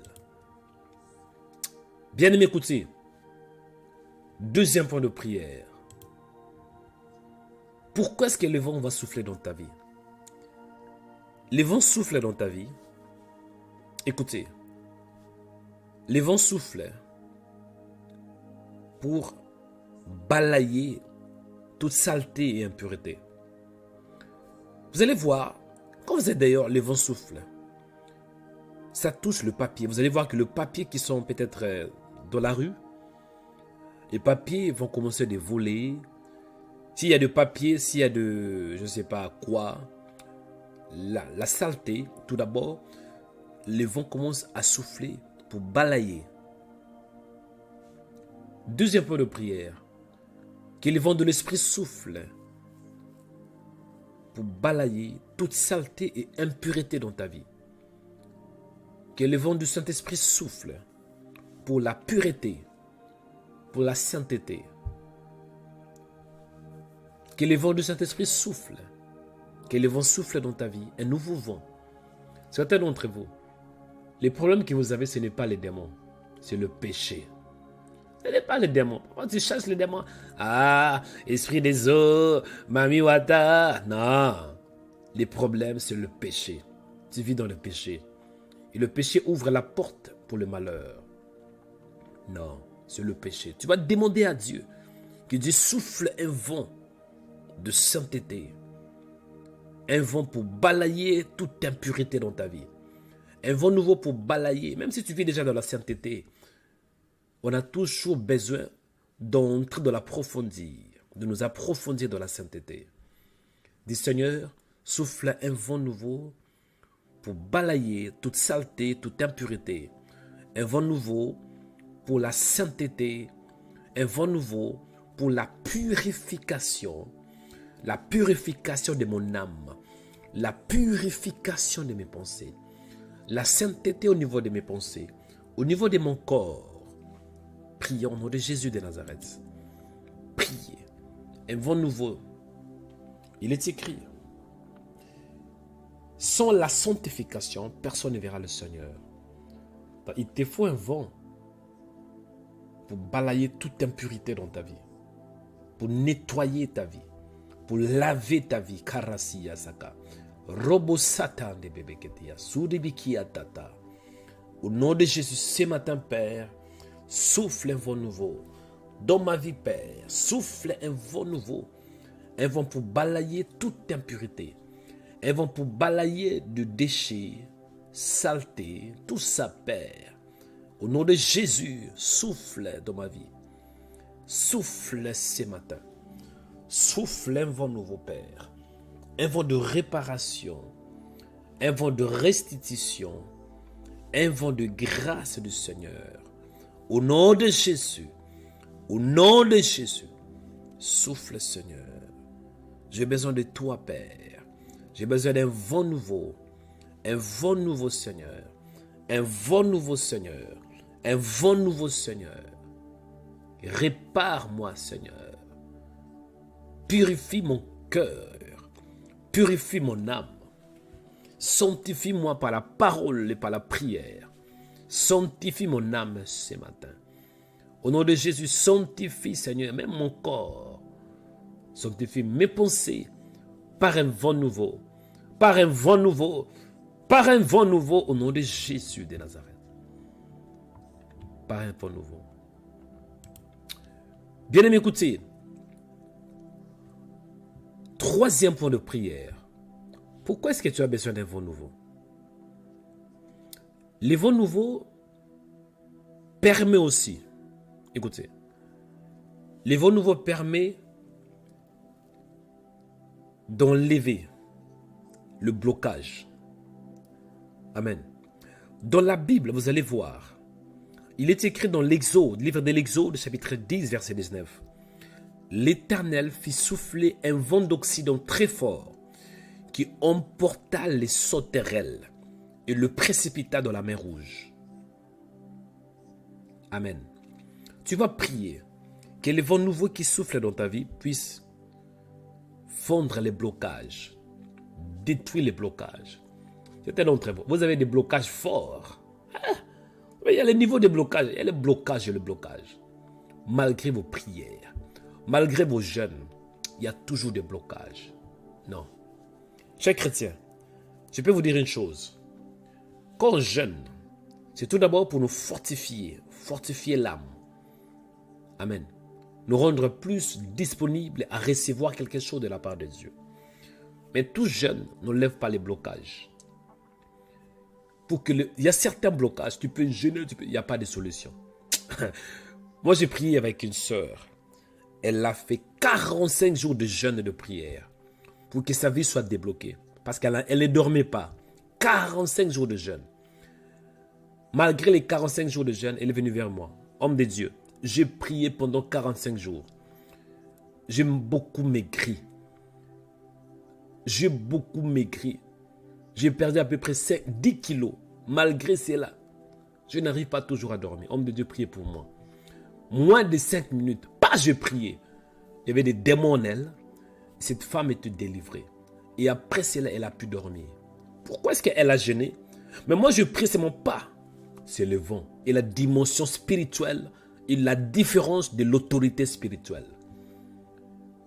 Bien-aimé, écoutez. Deuxième point de prière. Pourquoi est-ce que le vent va souffler dans ta vie? Le vent souffle dans ta vie. Écoutez. Le vent souffle pour balayer toute saleté et impureté. Vous allez voir, quand vous êtes d'ailleurs, le vent souffle, ça touche le papier. Vous allez voir que le papier qui sont peut-être dans la rue, les papiers vont commencer à voler. S'il y a de papier, s'il y a de, je ne sais pas quoi, la saleté, tout d'abord, le vent commence à souffler pour balayer. Deuxième point de prière, que le vent de l'esprit souffle pour balayer toute saleté et impureté dans ta vie. Que le vent du Saint-Esprit souffle pour la pureté, pour la sainteté. Que le vent du Saint-Esprit souffle, que le vent souffle dans ta vie, un nouveau vent. Certains d'entre vous, les problèmes que vous avez, ce n'est pas les démons, c'est le péché. Ce n'est pas les démons. Quand tu chasses les démons, ah, esprit des eaux, Mami Wata, non. Les problèmes, c'est le péché. Tu vis dans le péché. Et le péché ouvre la porte pour le malheur. Non, c'est le péché. Tu vas demander à Dieu que Dieu souffle un vent de sainteté. Un vent pour balayer toute impureté dans ta vie. Un vent nouveau pour balayer. Même si tu vis déjà dans la sainteté, on a toujours besoin d'entrer dans l'approfondir, de nous approfondir dans la sainteté. Dis Seigneur, souffle un vent nouveau pour balayer toute saleté, toute impureté. Un vent nouveau pour la sainteté. Un vent nouveau pour la purification. La purification de mon âme. La purification de mes pensées. La sainteté au niveau de mes pensées. Au niveau de mon corps. Prions au nom de Jésus de Nazareth. Priez. Un vent nouveau. Il est écrit. Sans la sanctification, personne ne verra le Seigneur. Il te faut un vent pour balayer toute impurité dans ta vie. Pour nettoyer ta vie. Pour laver ta vie. Karasiya saka. Robo satan de bébé ketia. Soudibikia tata. Au nom de Jésus, ce matin, Père, souffle un vent nouveau. Dans ma vie, Père, souffle un vent nouveau. Un vent pour balayer toute impureté. Un vent pour balayer de déchets, saleté, tout ça, Père. Au nom de Jésus, souffle dans ma vie. Souffle ce matin. Souffle un vent nouveau, Père. Un vent de réparation. Un vent de restitution. Un vent de grâce du Seigneur. Au nom de Jésus. Au nom de Jésus. Souffle, Seigneur. J'ai besoin de toi, Père. J'ai besoin d'un vent nouveau. Un vent nouveau, Seigneur. Un vent nouveau, Seigneur. Un vent nouveau, Seigneur. Répare-moi, Seigneur. Purifie mon cœur. Purifie mon âme. Sanctifie-moi par la parole et par la prière. Sanctifie mon âme ce matin. Au nom de Jésus, sanctifie, Seigneur, même mon corps. Sanctifie mes pensées par un vent nouveau. Par un vent nouveau. Par un vent nouveau au nom de Jésus de Nazareth. Par un vent nouveau. Bien-aimé, écoutez. Troisième point de prière. Pourquoi est-ce que tu as besoin d'un vent nouveau? Les vents nouveaux permettent aussi, écoutez, les vents nouveaux permettent d'enlever le blocage. Amen. Dans la Bible, vous allez voir, il est écrit dans l'Exode, livre de l'Exode, chapitre 10, verset 19. L'Éternel fit souffler un vent d'Occident très fort qui emporta les sauterelles et le précipita dans la mer Rouge. Amen. Tu vas prier que les vents nouveaux qui soufflent dans ta vie puissent fondre les blocages, détruire les blocages. Certains d'entre vous, vous avez des blocages forts. Il y a les niveaux de blocage, il y a le blocage et le blocage. Malgré vos prières, malgré vos jeûnes, il y a toujours des blocages. Non. Chers chrétiens, je peux vous dire une chose. Quand on jeûne, c'est tout d'abord pour nous fortifier, fortifier l'âme. Amen. Nous rendre plus disponibles à recevoir quelque chose de la part de Dieu. Mais tout jeûne n'enlève pas les blocages. Il y a certains blocages, tu peux jeûner, il n'y a pas de solution. Moi, j'ai prié avec une sœur. Elle a fait 45 jours de jeûne et de prière pour que sa vie soit débloquée. Parce qu'elle ne dormait pas. 45 jours de jeûne. Malgré les 45 jours de jeûne, elle est venue vers moi. Homme de Dieu, j'ai prié pendant 45 jours. J'ai beaucoup maigri. J'ai beaucoup maigri. J'ai perdu à peu près 10 kilos. Malgré cela, je n'arrive pas toujours à dormir. Homme de Dieu, priez pour moi. Moins de 5 minutes, pas je priais. Il y avait des démons en elle. Cette femme était délivrée. Et après cela, elle a pu dormir. Pourquoi est-ce qu'elle a jeûné? Mais moi, je prie, c'est mon pas. C'est le vent. Et la dimension spirituelle et la différence de l'autorité spirituelle.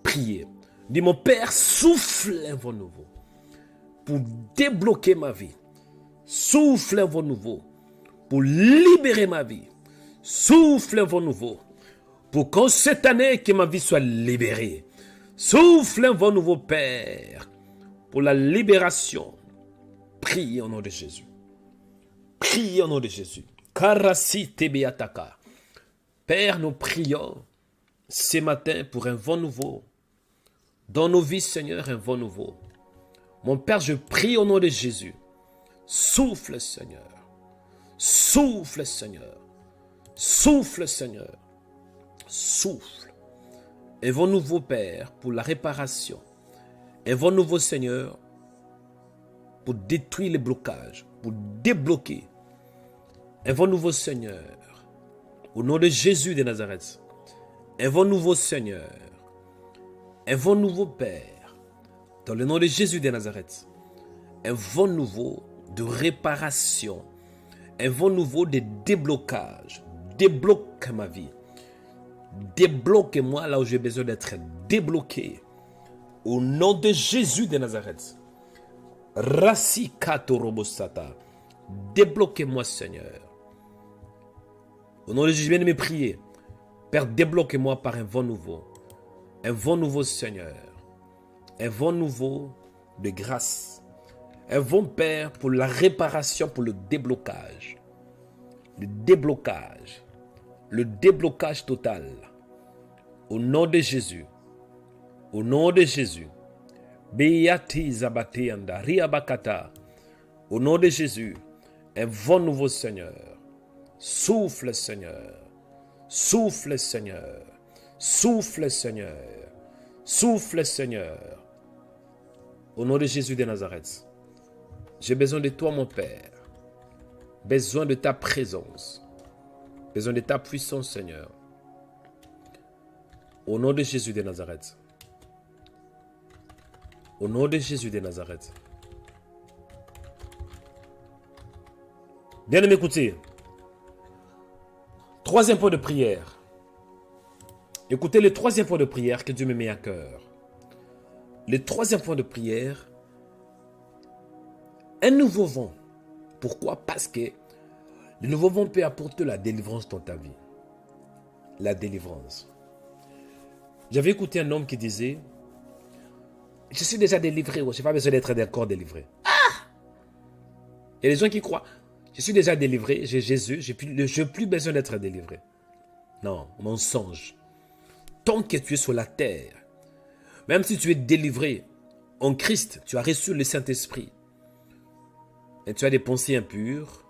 Priez. Dis, mon Père, souffle un vent nouveau pour débloquer ma vie. Souffle un vent nouveau pour libérer ma vie. Souffle un vent nouveau pour qu'en cette année, que ma vie soit libérée. Souffle un vent nouveau, Père, pour la libération. Priez au nom de Jésus. Priez au nom de Jésus. Karasi tebeataka. Père, nous prions ce matin pour un vent nouveau. Dans nos vies, Seigneur, un vent nouveau. Mon Père, je prie au nom de Jésus. Souffle, Seigneur. Souffle, Seigneur. Souffle, Seigneur. Souffle. Un vent nouveau, Père, pour la réparation. Un vent nouveau, Seigneur, pour détruire les blocages, pour débloquer. Un vent nouveau, Seigneur, au nom de Jésus de Nazareth. Un vent nouveau, Seigneur. Un vent nouveau, Père, dans le nom de Jésus de Nazareth. Un vent nouveau de réparation. Un vent nouveau de déblocage. Débloque ma vie. Débloque-moi là où j'ai besoin d'être débloqué. Au nom de Jésus de Nazareth. Rasikatorobosata. Débloquez-moi, Seigneur. Au nom de Jésus, je viens de me prier. Père, débloque-moi par un vent nouveau. Un vent nouveau, Seigneur. Un vent nouveau de grâce. Un vent, Père, pour la réparation, pour le déblocage. Le déblocage. Le déblocage total. Au nom de Jésus. Au nom de Jésus. Beyati Zabateanda, Riabakata. Au nom de Jésus. Un vent nouveau, Seigneur. Souffle, Seigneur. Souffle, Seigneur. Souffle, Seigneur. Souffle, Seigneur. Au nom de Jésus de Nazareth. J'ai besoin de toi, mon Père. Besoin de ta présence. Besoin de ta puissance, Seigneur. Au nom de Jésus de Nazareth. Au nom de Jésus de Nazareth. Bien m'écouter. Troisième point de prière. Écoutez le troisième point de prière que Dieu me met à cœur. Le troisième point de prière. Un nouveau vent. Pourquoi? Parce que le nouveau vent peut apporter la délivrance dans ta vie. La délivrance. J'avais écouté un homme qui disait: je suis déjà délivré, je n'ai pas besoin d'être encore délivré. Ah! Il y a des gens qui croient: je suis déjà délivré, j'ai Jésus, je n'ai plus besoin d'être délivré. Non, mensonge. Tant que tu es sur la terre, même si tu es délivré en Christ, tu as reçu le Saint-Esprit. Et tu as des pensées impures,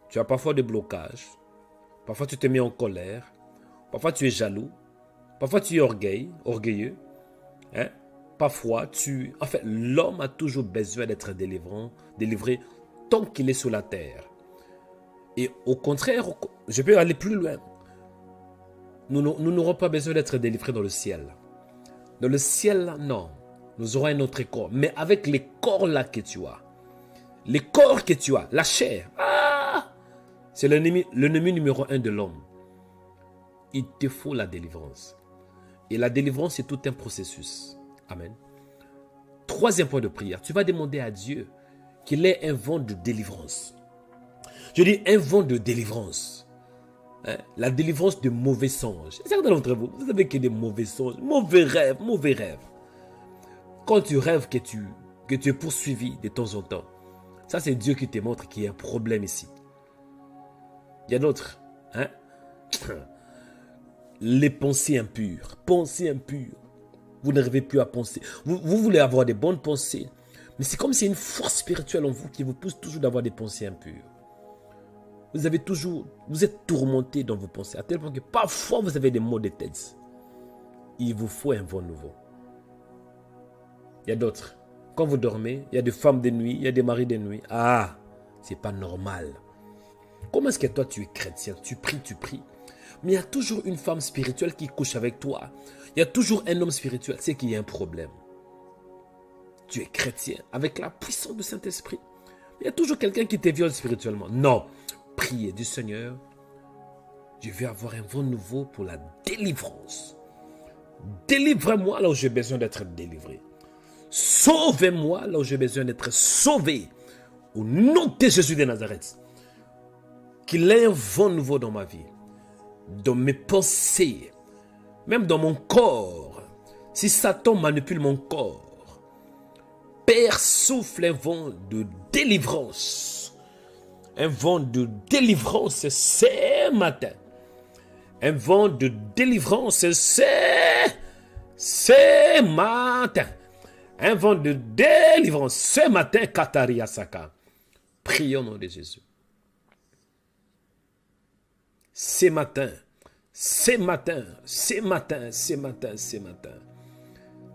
tu as parfois des blocages, parfois tu te mets en colère, parfois tu es jaloux, parfois tu es orgueilleux. Hein? Parfois En fait, l'homme a toujours besoin d'être délivré tant qu'il est sur la terre. Et au contraire, je peux aller plus loin. Nous n'aurons pas besoin d'être délivrés dans le ciel. Dans le ciel, non. Nous aurons un autre corps. Mais avec les corps là que tu as, les corps que tu as, la chair, c'est l'ennemi numéro 1 de l'homme. Il te faut la délivrance. Et la délivrance, c'est tout un processus. Amen. Troisième point de prière. Tu vas demander à Dieu qu'il ait un vent de délivrance. Je dis un vent de délivrance. Hein? La délivrance de mauvais songes. Certains d'entre vous, vous savez qu'il y a des mauvais songes, mauvais rêves. Quand tu rêves que tu es poursuivi de temps en temps, ça c'est Dieu qui te montre qu'il y a un problème ici. Il y a d'autres. Hein? Les pensées impures. Pensées impures. Vous n'arrivez plus à penser. Vous voulez avoir des bonnes pensées. Mais c'est comme s'il y a une force spirituelle en vous qui vous pousse toujours d'avoir des pensées impures. Vous êtes tourmenté dans vos pensées. À tel point que parfois vous avez des maux de tête. Il vous faut un vent nouveau. Il y a d'autres. Quand vous dormez, il y a des femmes de nuit, il y a des maris de nuit. Ah, c'est pas normal. Comment est-ce que toi tu es chrétien? Tu pries. Mais il y a toujours une femme spirituelle qui couche avec toi. Il y a toujours un homme spirituel. C'est qu'il y a un problème. Tu es chrétien avec la puissance du Saint-Esprit. Il y a toujours quelqu'un qui te viole spirituellement. Non. Priez du Seigneur. Je vais avoir un vent nouveau pour la délivrance. Délivre-moi là où j'ai besoin d'être délivré. Sauvez-moi là où j'ai besoin d'être sauvé. Au nom de Jésus de Nazareth. Qu'il ait un vent nouveau dans ma vie. Dans mes pensées. Même dans mon corps. Si Satan manipule mon corps. Père, souffle un vent de délivrance. Un vent de délivrance ce matin. Un vent de délivrance ce matin. Un vent de délivrance ce matin, Kataria Saka. Prions au nom de Jésus. Ce matin,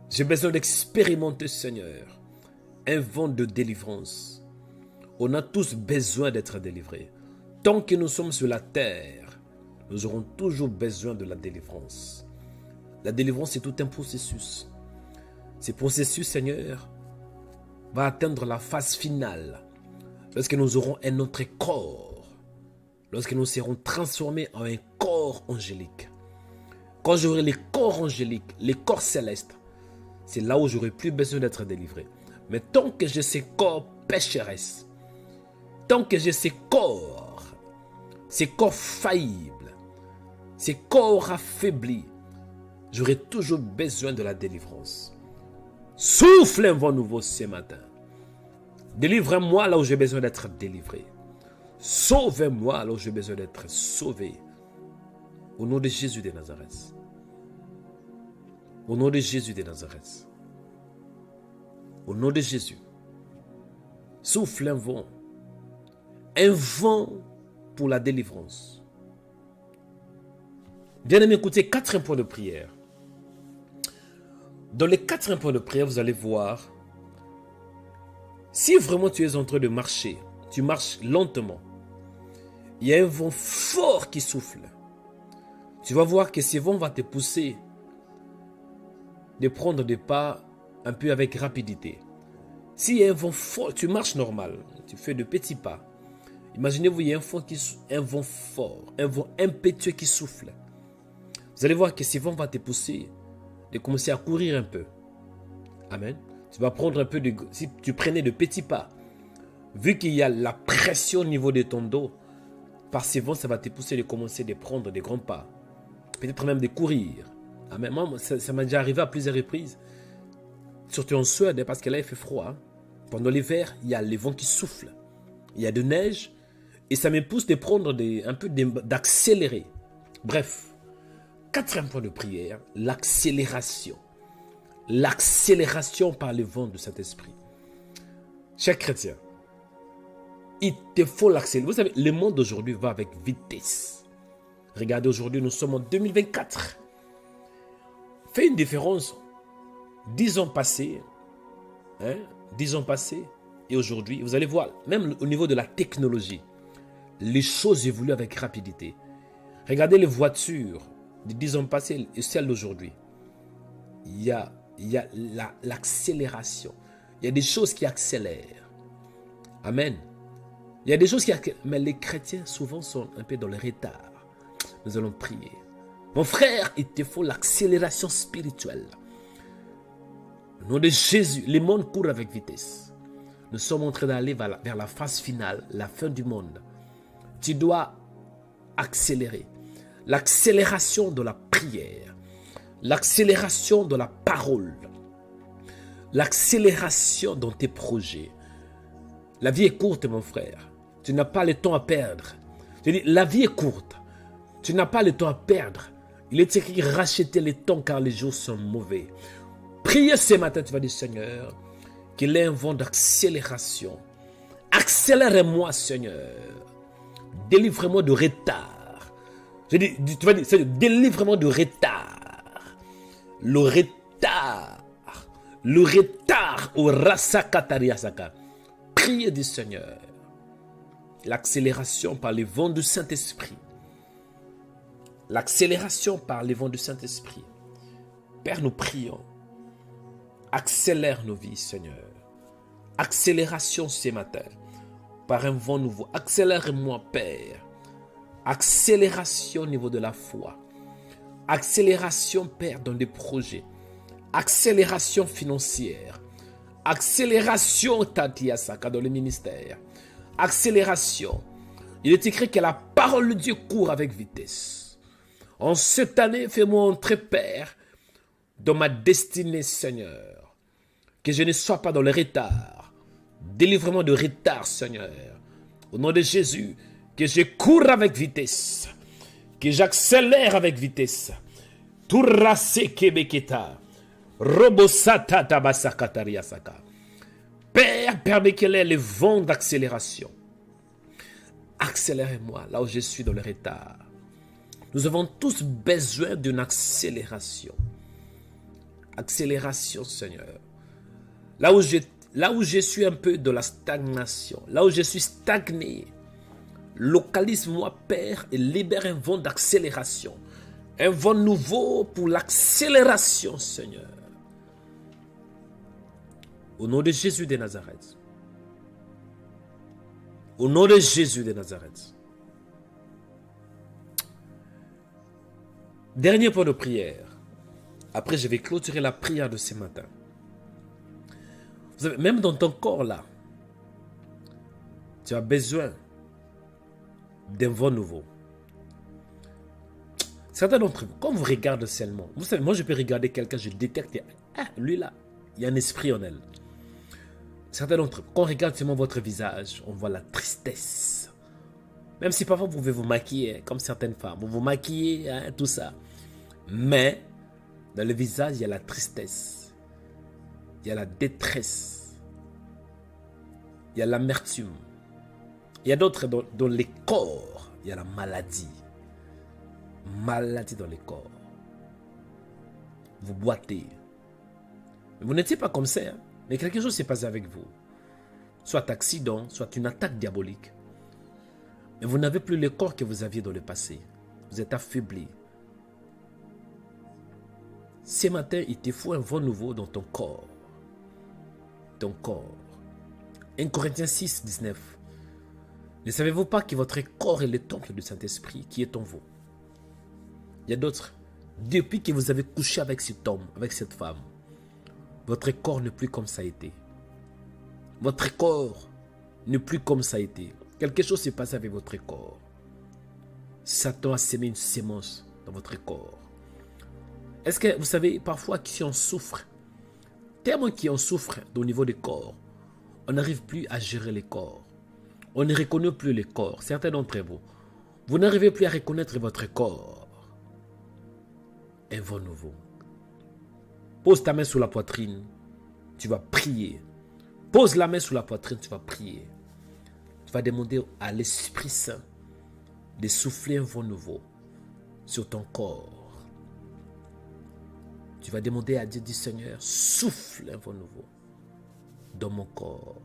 j'ai besoin d'expérimenter, Seigneur, un vent de délivrance. On a tous besoin d'être délivrés. Tant que nous sommes sur la terre, nous aurons toujours besoin de la délivrance. La délivrance, c'est tout un processus. Ce processus, Seigneur, va atteindre la phase finale lorsque nous aurons un autre corps, lorsque nous serons transformés en un corps angélique. Quand j'aurai les corps angéliques, les corps célestes, c'est là où j'aurai plus besoin d'être délivré. Mais tant que j'ai ces corps pécheresses, tant que j'ai ces corps faillibles, ces corps affaiblis, j'aurai toujours besoin de la délivrance. Souffle un vent nouveau ce matin. Délivre-moi là où j'ai besoin d'être délivré. Sauve-moi là où j'ai besoin d'être sauvé. Au nom de Jésus de Nazareth. Au nom de Jésus de Nazareth. Au nom de Jésus. Souffle un vent. Un vent pour la délivrance. Bien-aimés, écoutez, 4 points de prière. Dans les 4 points de prière, vous allez voir, si vraiment tu es en train de marcher, tu marches lentement, il y a un vent fort qui souffle. Tu vas voir que ce vent va te pousser de prendre des pas un peu avec rapidité. S'il y a un vent fort, tu marches normal, tu fais de petits pas. Imaginez-vous, il y a un vent fort, un vent impétueux qui souffle. Vous allez voir que ce vent va te pousser de commencer à courir un peu. Amen. Tu vas prendre un peu de... Si tu prenais de petits pas, vu qu'il y a la pression au niveau de ton dos, par ce vent, ça va te pousser de commencer à prendre des grands pas. Peut-être même de courir. Amen. Moi, ça m'est déjà arrivé à plusieurs reprises. Surtout en Suède, parce que là, il fait froid. Pendant l'hiver, il y a les vents qui soufflent. Il y a de neige. Et ça me pousse de prendre un peu d'accélérer. Bref. 4e point de prière, l'accélération. L'accélération par le vent de cet esprit. Chers chrétiens, il te faut l'accélérer. Vous savez, le monde d'aujourd'hui va avec vitesse. Regardez, aujourd'hui, nous sommes en 2024. Fais une différence. 10 ans passés, 10 ans passés et aujourd'hui, vous allez voir, même au niveau de la technologie, les choses évoluent avec rapidité. Regardez les voitures de 10 ans passés et celles d'aujourd'hui. Il y a l'accélération. Il y a des choses qui accélèrent. Amen. Il y a des choses qui accélèrent. Mais les chrétiens souvent sont un peu dans le retard. Nous allons prier. Mon frère, il te faut l'accélération spirituelle. Au nom de Jésus, le monde court avec vitesse. Nous sommes en train d'aller vers la phase finale, la fin du monde. Tu dois accélérer. L'accélération de la prière, l'accélération de la parole, l'accélération dans tes projets. La vie est courte, mon frère. Tu n'as pas le temps à perdre. Je dis, la vie est courte. Tu n'as pas le temps à perdre. Il est écrit, rachetez le temps car les jours sont mauvais. Priez ce matin, tu vas dire, Seigneur, qu'il ait un vent d'accélération. Accélère-moi, Seigneur. Délivre-moi de retard. Je dis, tu vas dire, délivre-moi de retard. Le retard au rasakatariasaka. Priez du Seigneur. L'accélération par les vents du Saint-Esprit. L'accélération par les vents du Saint-Esprit. Père, nous prions. Accélère nos vies, Seigneur. Accélération ce matin. Par un vent nouveau. Accélère-moi, Père. Accélération au niveau de la foi. Accélération, Père, dans des projets. Accélération financière. Accélération, Tatiasaka, dans le ministère. Accélération. Il est écrit que la parole de Dieu court avec vitesse. En cette année, fais-moi entrer, Père, dans ma destinée, Seigneur. Que je ne sois pas dans le retard. Délivre-moi de retard, Seigneur. Au nom de Jésus, que je cours avec vitesse. Que j'accélère avec vitesse. Turase kebeketa. Robosata tabasakatariasaka. Père, permets qu'il y ait les vents d'accélération. Accélérez-moi là où je suis dans le retard. Nous avons tous besoin d'une accélération. Accélération, Seigneur. Là où je suis un peu dans la stagnation, là où je suis stagné, localise-moi, Père, et libère un vent d'accélération. Un vent nouveau pour l'accélération, Seigneur. Au nom de Jésus de Nazareth. Au nom de Jésus de Nazareth. Dernier point de prière. Après, je vais clôturer la prière de ce matin. Vous savez, même dans ton corps là, tu as besoin d'un vent nouveau. Certains d'entre vous, quand vous regardez seulement, vous savez, moi je peux regarder quelqu'un, je détecte, lui là, il y a un esprit en elle. Certains d'entre vous, quand on regarde seulement votre visage, on voit la tristesse. Même si parfois vous pouvez vous maquiller, comme certaines femmes, vous vous maquillez, hein, tout ça. Mais, dans le visage, il y a la tristesse. Il y a la détresse. Il y a l'amertume. Il y a d'autres dans les corps. Il y a la maladie. Maladie dans les corps. Vous boitez. Vous n'étiez pas comme ça. Hein? Mais quelque chose s'est passé avec vous. Soit accident, soit une attaque diabolique. Mais vous n'avez plus le corps que vous aviez dans le passé. Vous êtes affaibli. Ce matin, il te faut un vent nouveau dans ton corps. Ton corps. 1 Corinthiens 6, 19. Ne savez-vous pas que votre corps est le temple du Saint-Esprit qui est en vous? Il y a d'autres. Depuis que vous avez couché avec cet homme, avec cette femme, votre corps n'est plus comme ça a été. Votre corps n'est plus comme ça a été. Quelque chose s'est passé avec votre corps. Satan a semé une sémence dans votre corps. Est-ce que vous savez parfois que si on souffre, tellement qu'on souffre au niveau du corps, on n'arrive plus à gérer les corps. On ne reconnaît plus les corps. Certains d'entre vous, vous n'arrivez plus à reconnaître votre corps. Un vent nouveau. Pose ta main sur la poitrine, tu vas prier. Pose la main sur la poitrine, tu vas prier. Tu vas demander à l'Esprit Saint de souffler un vent nouveau sur ton corps. Tu vas demander à Dieu, dis Seigneur, souffle un vent nouveau dans mon corps.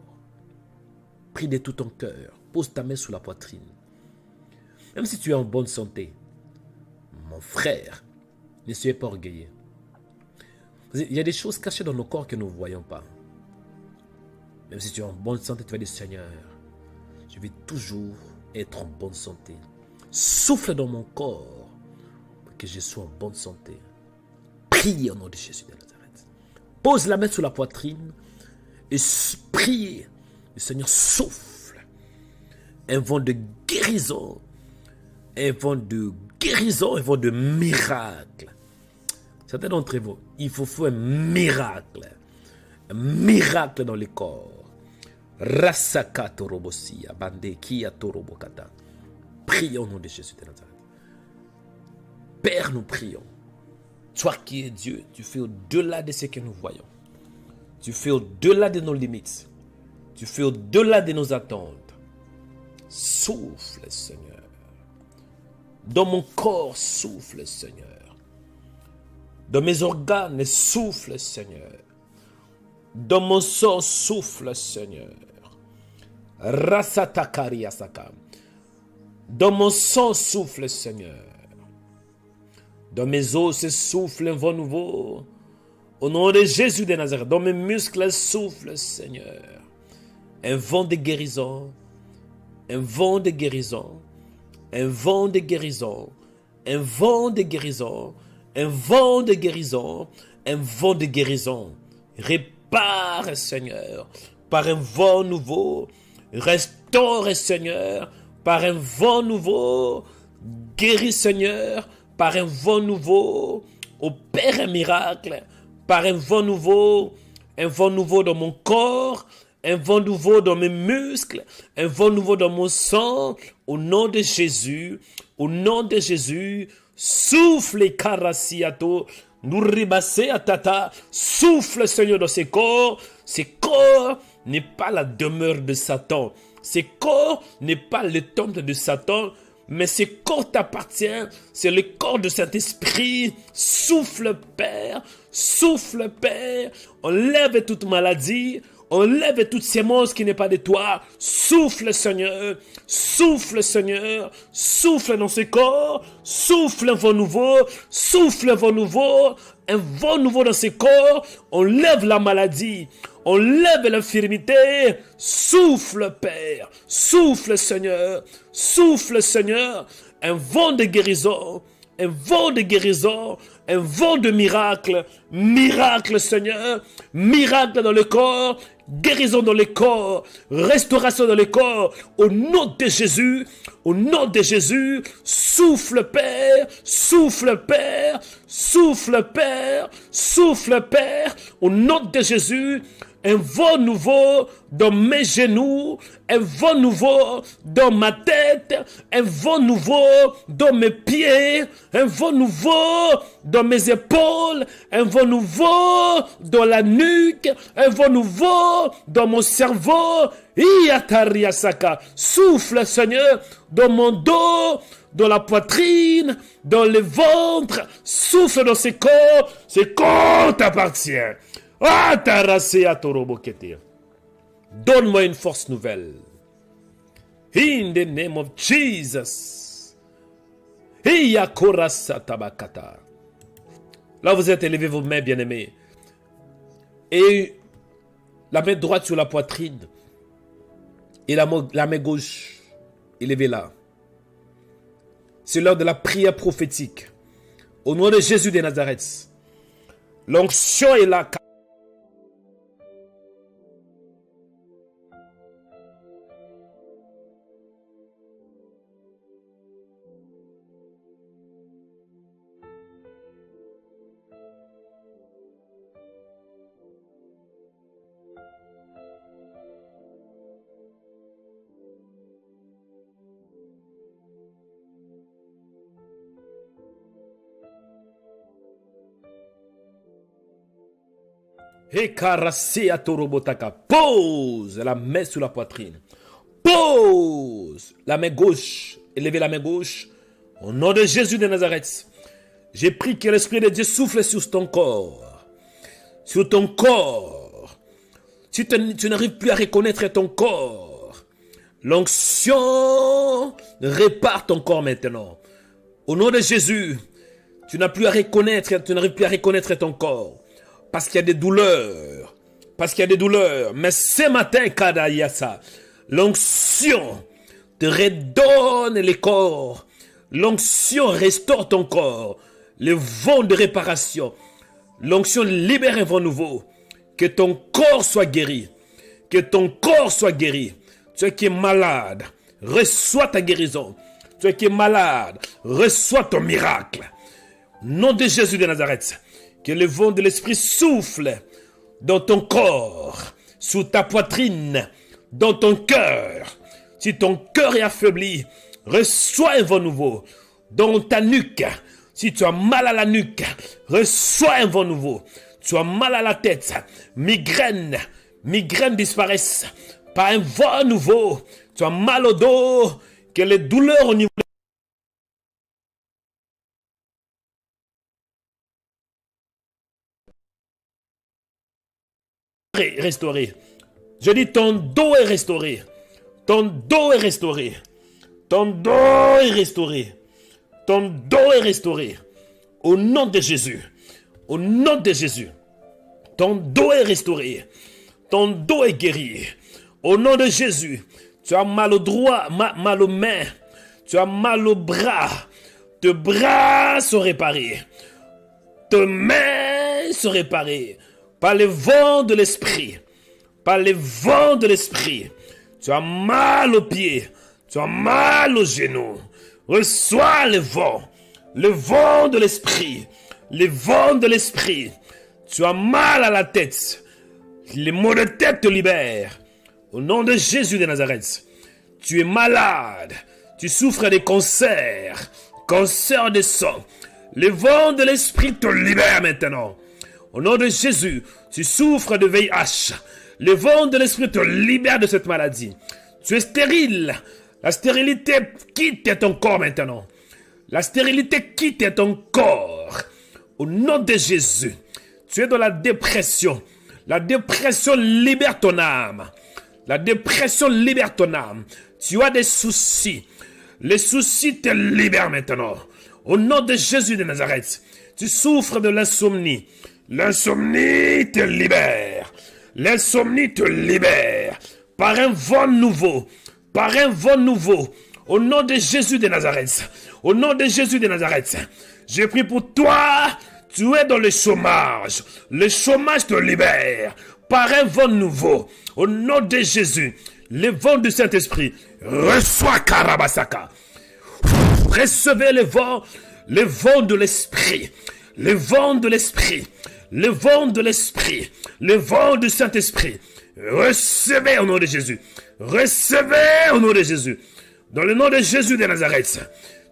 Prie de tout ton cœur. Pose ta main sur la poitrine. Même si tu es en bonne santé, mon frère, ne soyez pas orgueilleux. Il y a des choses cachées dans nos corps que nous ne voyons pas. Même si tu es en bonne santé, tu vas dire Seigneur, je vais toujours être en bonne santé. Souffle dans mon corps pour que je sois en bonne santé. Prie au nom de Jésus de Nazareth. Pose la main sur la poitrine et prie. Le Seigneur souffle. Un vent de guérison. Un vent de guérison, un vent de miracle. Certains d'entre vous, il faut faire un miracle. Un miracle dans le corps. Rasaka torobosia, bande kia torobokata. Prions au nom de Jésus de Nazareth. Père, nous prions. Toi qui es Dieu, tu fais au-delà de ce que nous voyons. Tu fais au-delà de nos limites. Tu fais au-delà de nos attentes. Souffle, Seigneur. Dans mon corps, souffle, Seigneur. Dans mes organes, souffle, Seigneur. Dans mon sang, souffle, Seigneur. Rasatakariasaka. Dans mon sang, souffle, Seigneur. Dans mes os, souffle un vent nouveau. Au nom de Jésus de Nazareth. Dans mes muscles, souffle, Seigneur. Un vent de guérison. Un vent de guérison. Un vent de guérison. Un vent de guérison. Un vent de guérison. Un vent de guérison. Répare, Seigneur, par un vent nouveau. Restaure, Seigneur, par un vent nouveau. Guéris, Seigneur, par un vent nouveau. Opère un miracle, par un vent nouveau dans mon corps, un vent nouveau dans mes muscles, un vent nouveau dans mon sang, au nom de Jésus, au nom de Jésus, souffle karasiato, nourribassé atata, souffle Seigneur dans ces corps n'est pas la demeure de Satan. Ce corps n'est pas le temple de Satan, mais ce corps t'appartient, c'est le corps de Saint-Esprit. Souffle, Père, enlève toute maladie, enlève toute sémence qui n'est pas de toi. Souffle, Seigneur, souffle dans ce corps, souffle un vent nouveau, un vent nouveau dans ce corps. Enlève la maladie, enlève l'infirmité. Souffle, Père, souffle, Seigneur, un vent de guérison, un vent de miracle, Seigneur, miracle dans le corps, guérison dans le corps, restauration dans le corps, au nom de Jésus, souffle, Père, au nom de Jésus, un vent nouveau dans mes genoux, un vent nouveau dans ma tête, un vent nouveau dans mes pieds, un vent nouveau dans mes épaules, un vent nouveau dans la nuque, un vent nouveau dans mon cerveau. Souffle, Seigneur, dans mon dos, dans la poitrine, dans le ventre. Souffle dans ce corps t'appartient. Donne-moi une force nouvelle. In the name of Jesus. Là, vous êtes élevé vos mains, bien-aimés. Et la main droite sur la poitrine. Et la main gauche élevée là. C'est l'heure de la prière prophétique. Au nom de Jésus de Nazareth. L'onction est là. Pose la main sur la poitrine. Pose la main gauche. Élevez la main gauche. Au nom de Jésus de Nazareth. J'ai pris que l'Esprit de Dieu souffle sur ton corps. Sur ton corps. Si tu n'arrives plus à reconnaître ton corps, l'onction répare ton corps maintenant. Au nom de Jésus, tu n'arrives plus à reconnaître ton corps. Parce qu'il y a des douleurs. Mais ce matin, Kadayasa, l'onction te redonne le corps. L'onction restaure ton corps. Le vent de réparation. L'onction libère un vent nouveau. Que ton corps soit guéri. Tu qui es malade, reçois ta guérison. Tu qui es malade, reçois ton miracle. Nom de Jésus de Nazareth. Que le vent de l'Esprit souffle dans ton corps, sous ta poitrine, dans ton cœur. Si ton cœur est affaibli, reçois un vent nouveau. Dans ta nuque, si tu as mal à la nuque, reçois un vent nouveau. Tu as mal à la tête, migraine disparaissent par un vent nouveau. Tu as mal au dos, que les douleurs au niveau restauré. Je dis ton dos est restauré. Ton dos est restauré. Au nom de Jésus. Ton dos est restauré. Ton dos est guéri. Au nom de Jésus. Tu as mal au droit, mal aux mains. Tu as mal aux bras. Tes bras sont réparés. Tes mains sont réparées. Par le vent de l'Esprit. Tu as mal aux pieds. Tu as mal aux genoux. Reçois le vent de l'Esprit. Tu as mal à la tête. Les maux de tête te libèrent. Au nom de Jésus de Nazareth. Tu es malade. Tu souffres de cancer de sang. Le vent de l'Esprit te libère maintenant. Au nom de Jésus, tu souffres de VIH. Le vent de l'esprit te libère de cette maladie. Tu es stérile. La stérilité quitte ton corps maintenant. La stérilité quitte ton corps. Au nom de Jésus. Tu es dans la dépression. La dépression libère ton âme. La dépression libère ton âme. Tu as des soucis. Les soucis te libèrent maintenant. Au nom de Jésus de Nazareth. Tu souffres de l'insomnie. L'insomnie te libère. L'insomnie te libère. Par un vent nouveau. Par un vent nouveau. Au nom de Jésus de Nazareth. Au nom de Jésus de Nazareth. J'ai pris pour toi. Tu es dans le chômage. Le chômage te libère. Par un vent nouveau. Au nom de Jésus. Le vent du Saint-Esprit. Reçois Karabasaka. Recevez le vent de l'Esprit. Le vent de l'Esprit. Le vent de l'Esprit. Le vent du Saint-Esprit. Recevez au nom de Jésus. Recevez au nom de Jésus. Dans le nom de Jésus de Nazareth.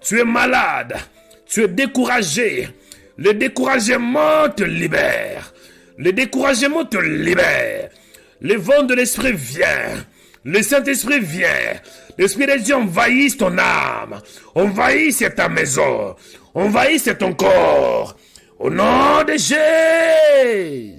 Tu es malade. Tu es découragé. Le découragement te libère. Le découragement te libère. Le vent de l'Esprit vient. Le Saint-Esprit vient. L'Esprit de Dieu envahisse ton âme. Envahisse ta maison. Envahisse ton corps. Au nom de Jésus.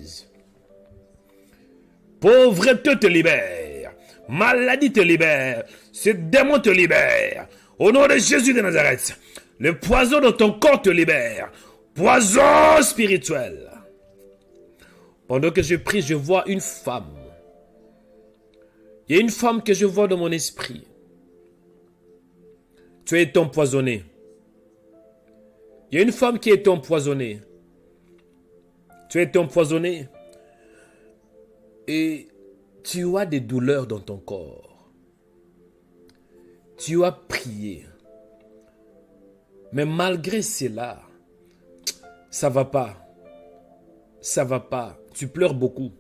Pauvreté te libère. Maladie te libère. Ce démon te libère. Au nom de Jésus de Nazareth. Le poison de ton corps te libère. Poison spirituel. Pendant que je prie, je vois une femme. Il y a une femme que je vois dans mon esprit. Tu es empoisonné. Il y a une femme qui est empoisonnée. Tu es empoisonné. Et tu as des douleurs dans ton corps. Tu as prié. Mais malgré cela, ça ne va pas. Ça ne va pas. Tu pleures beaucoup.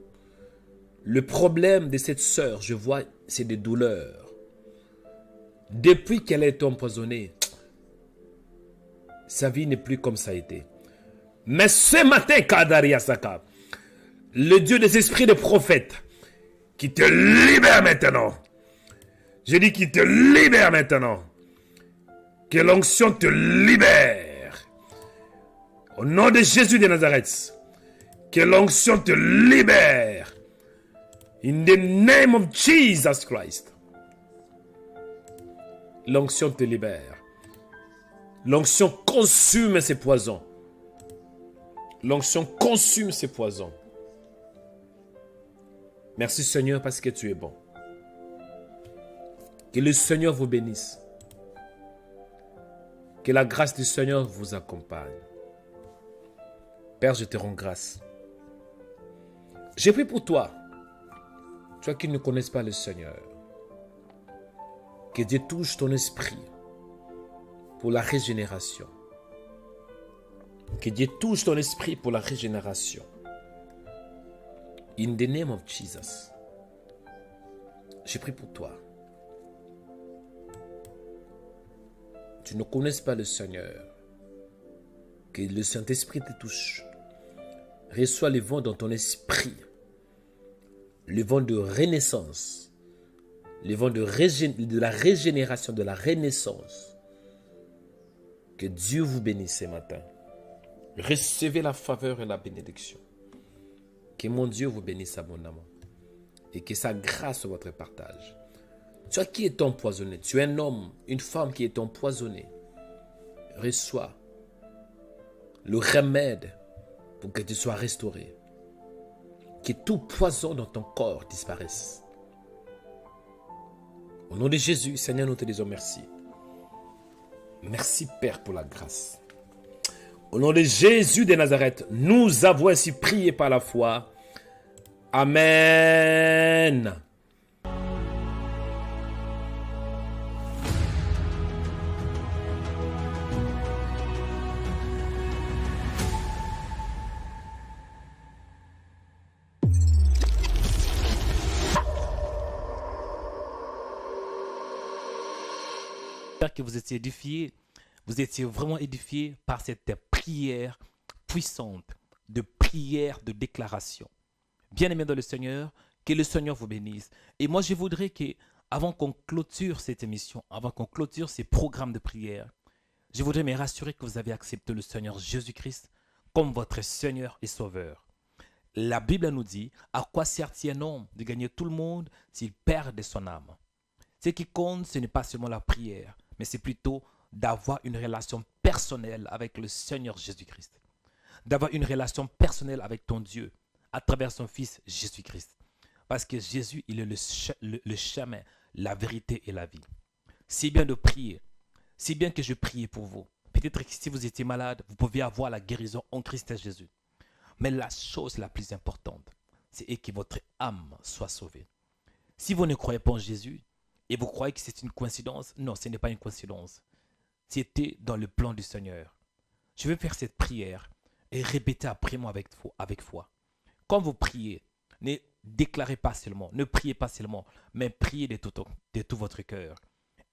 Le problème de cette sœur, je vois, c'est des douleurs. Depuis qu'elle est empoisonnée, sa vie n'est plus comme ça a été. Mais ce matin, Kadariasaka, le Dieu des esprits des prophètes, qui te libère maintenant. Je dis qu'il te libère maintenant. Que l'onction te libère. Au nom de Jésus de Nazareth. Que l'onction te libère. In the name of Jesus Christ. L'onction te libère. L'onction consume ces poisons. L'onction consume ces poisons. Merci Seigneur parce que tu es bon. Que le Seigneur vous bénisse. Que la grâce du Seigneur vous accompagne. Père, je te rends grâce. J'ai pris pour toi. Toi qui ne connais pas le Seigneur. Que Dieu touche ton esprit pour la régénération. Que Dieu touche ton esprit pour la régénération. In the name of Jesus. J'ai pris pour toi. Tu ne connais pas le Seigneur. Que le Saint-Esprit te touche. Reçois le vent dans ton esprit. Le vent de renaissance. Le vent de la régénération, de la renaissance. Que Dieu vous bénisse ce matin. Recevez la faveur et la bénédiction. Que mon Dieu vous bénisse abondamment. Et que sa grâce soit votre partage. Toi qui es empoisonné, tu es un homme, une femme qui est empoisonnée. Reçois le remède pour que tu sois restauré. Que tout poison dans ton corps disparaisse. Au nom de Jésus, Seigneur, nous te disons merci. Merci Père pour la grâce. Au nom de Jésus de Nazareth, nous avons ainsi prié par la foi. Amen. J'espère que vous étiez édifiés, vous étiez vraiment édifiés par cette prière puissante, de prière de déclaration. Bien-aimés dans le Seigneur, Que le Seigneur vous bénisse. Et moi, je voudrais que, avant qu'on clôture cette émission, avant qu'on clôture ces programmes de prière, je voudrais me rassurer que vous avez accepté le Seigneur Jésus-Christ comme votre Seigneur et Sauveur. La Bible nous dit, à quoi sert-il un homme de gagner tout le monde s'il perd son âme? Ce qui compte, ce n'est pas seulement la prière, mais c'est plutôt d'avoir une relation personnelle avec le Seigneur Jésus-Christ. D'avoir une relation personnelle avec ton Dieu à travers son Fils Jésus-Christ. Parce que Jésus, il est le chemin, la vérité et la vie. C'est bien de prier. C'est bien que je prie pour vous. Peut-être que si vous étiez malade, vous pouvez avoir la guérison en Christ Jésus. Mais la chose la plus importante, c'est que votre âme soit sauvée. Si vous ne croyez pas en Jésus et vous croyez que c'est une coïncidence, non, ce n'est pas une coïncidence. C'était dans le plan du Seigneur. Je vais faire cette prière et répétez après moi avec foi. Quand vous priez, ne déclarez pas seulement, ne priez pas seulement, mais priez de tout votre cœur.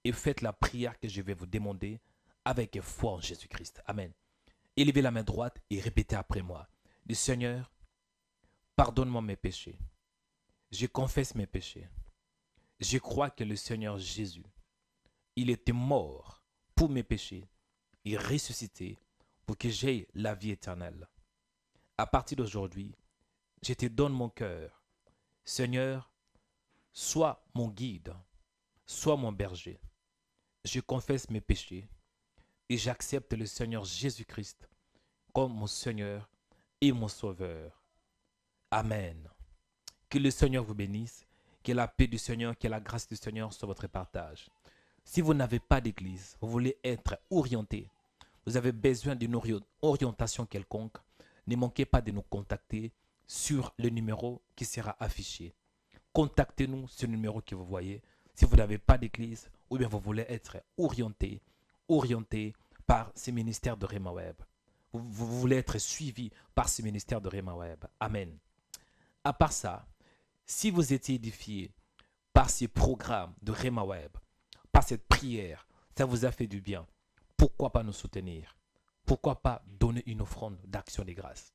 Et faites la prière que je vais vous demander avec foi en Jésus-Christ. Amen. Élevez la main droite et répétez après moi. Le Seigneur, pardonne-moi mes péchés. Je confesse mes péchés. Je crois que le Seigneur Jésus, il était mort pour mes péchés et ressuscité pour que j'aie la vie éternelle. À partir d'aujourd'hui, je te donne mon cœur. Seigneur, sois mon guide, sois mon berger. Je confesse mes péchés et j'accepte le Seigneur Jésus-Christ comme mon Seigneur et mon Sauveur. Amen. Que le Seigneur vous bénisse, que la paix du Seigneur, que la grâce du Seigneur soit votre partage. Si vous n'avez pas d'église, vous voulez être orienté, vous avez besoin d'une orientation quelconque, ne manquez pas de nous contacter sur le numéro qui sera affiché. Contactez-nous sur le numéro que vous voyez. Si vous n'avez pas d'église ou bien vous voulez être orienté par ce ministère de Rhema Web. Vous voulez être suivi par ce ministère de Rhema Web. Amen. À part ça, si vous étiez édifié par ces programmes de Rhema Web, par cette prière, ça vous a fait du bien, pourquoi pas nous soutenir? Pourquoi pas donner une offrande d'action des grâces?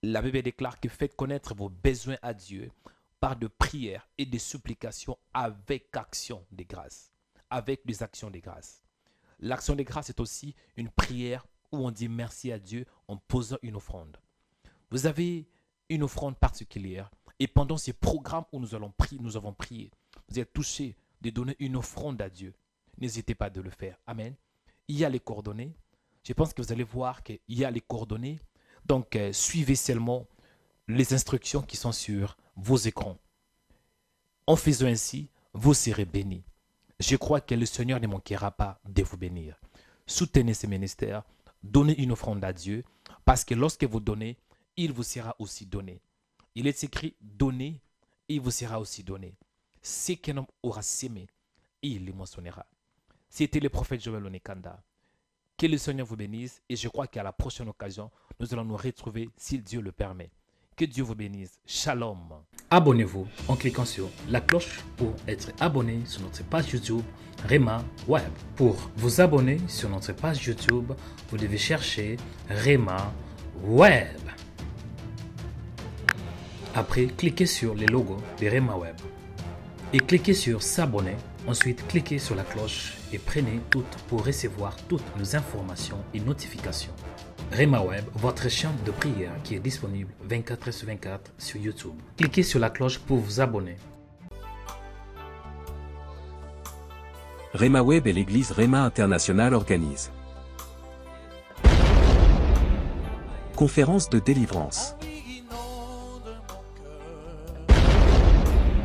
La Bible déclare que faites connaître vos besoins à Dieu par de prières et de supplications avec action des grâces. Avec des actions des grâces. L'action des grâces est aussi une prière où on dit merci à Dieu en posant une offrande. Vous avez une offrande particulière et pendant ces programmes où nous avons prié, vous êtes touché de donner une offrande à Dieu. N'hésitez pas de le faire. Amen. Il y a les coordonnées. Je pense que vous allez voir qu'il y a les coordonnées. Donc, suivez seulement les instructions qui sont sur vos écrans. En faisant ainsi, vous serez bénis. Je crois que le Seigneur ne manquera pas de vous bénir. Soutenez ce ministère, donnez une offrande à Dieu, parce que lorsque vous donnez, il vous sera aussi donné. Il est écrit, donnez, il vous sera aussi donné. Ce qu'un homme aura sémé, il le moissonnera. C'était le prophète Joël Onekanda. Que le Seigneur vous bénisse et je crois qu'à la prochaine occasion, nous allons nous retrouver si Dieu le permet. Que Dieu vous bénisse. Shalom. Abonnez-vous en cliquant sur la cloche pour être abonné sur notre page YouTube Rhema Web. Pour vous abonner sur notre page YouTube, vous devez chercher Rhema Web. Après, cliquez sur le logo de Rhema Web et cliquez sur s'abonner. Ensuite, cliquez sur la cloche et prenez toutes pour recevoir toutes nos informations et notifications. Rhema Web, votre chaîne de prière qui est disponible 24h/24 sur YouTube. Cliquez sur la cloche pour vous abonner. Rhema Web et l'église Rhema International organisent conférence de délivrance.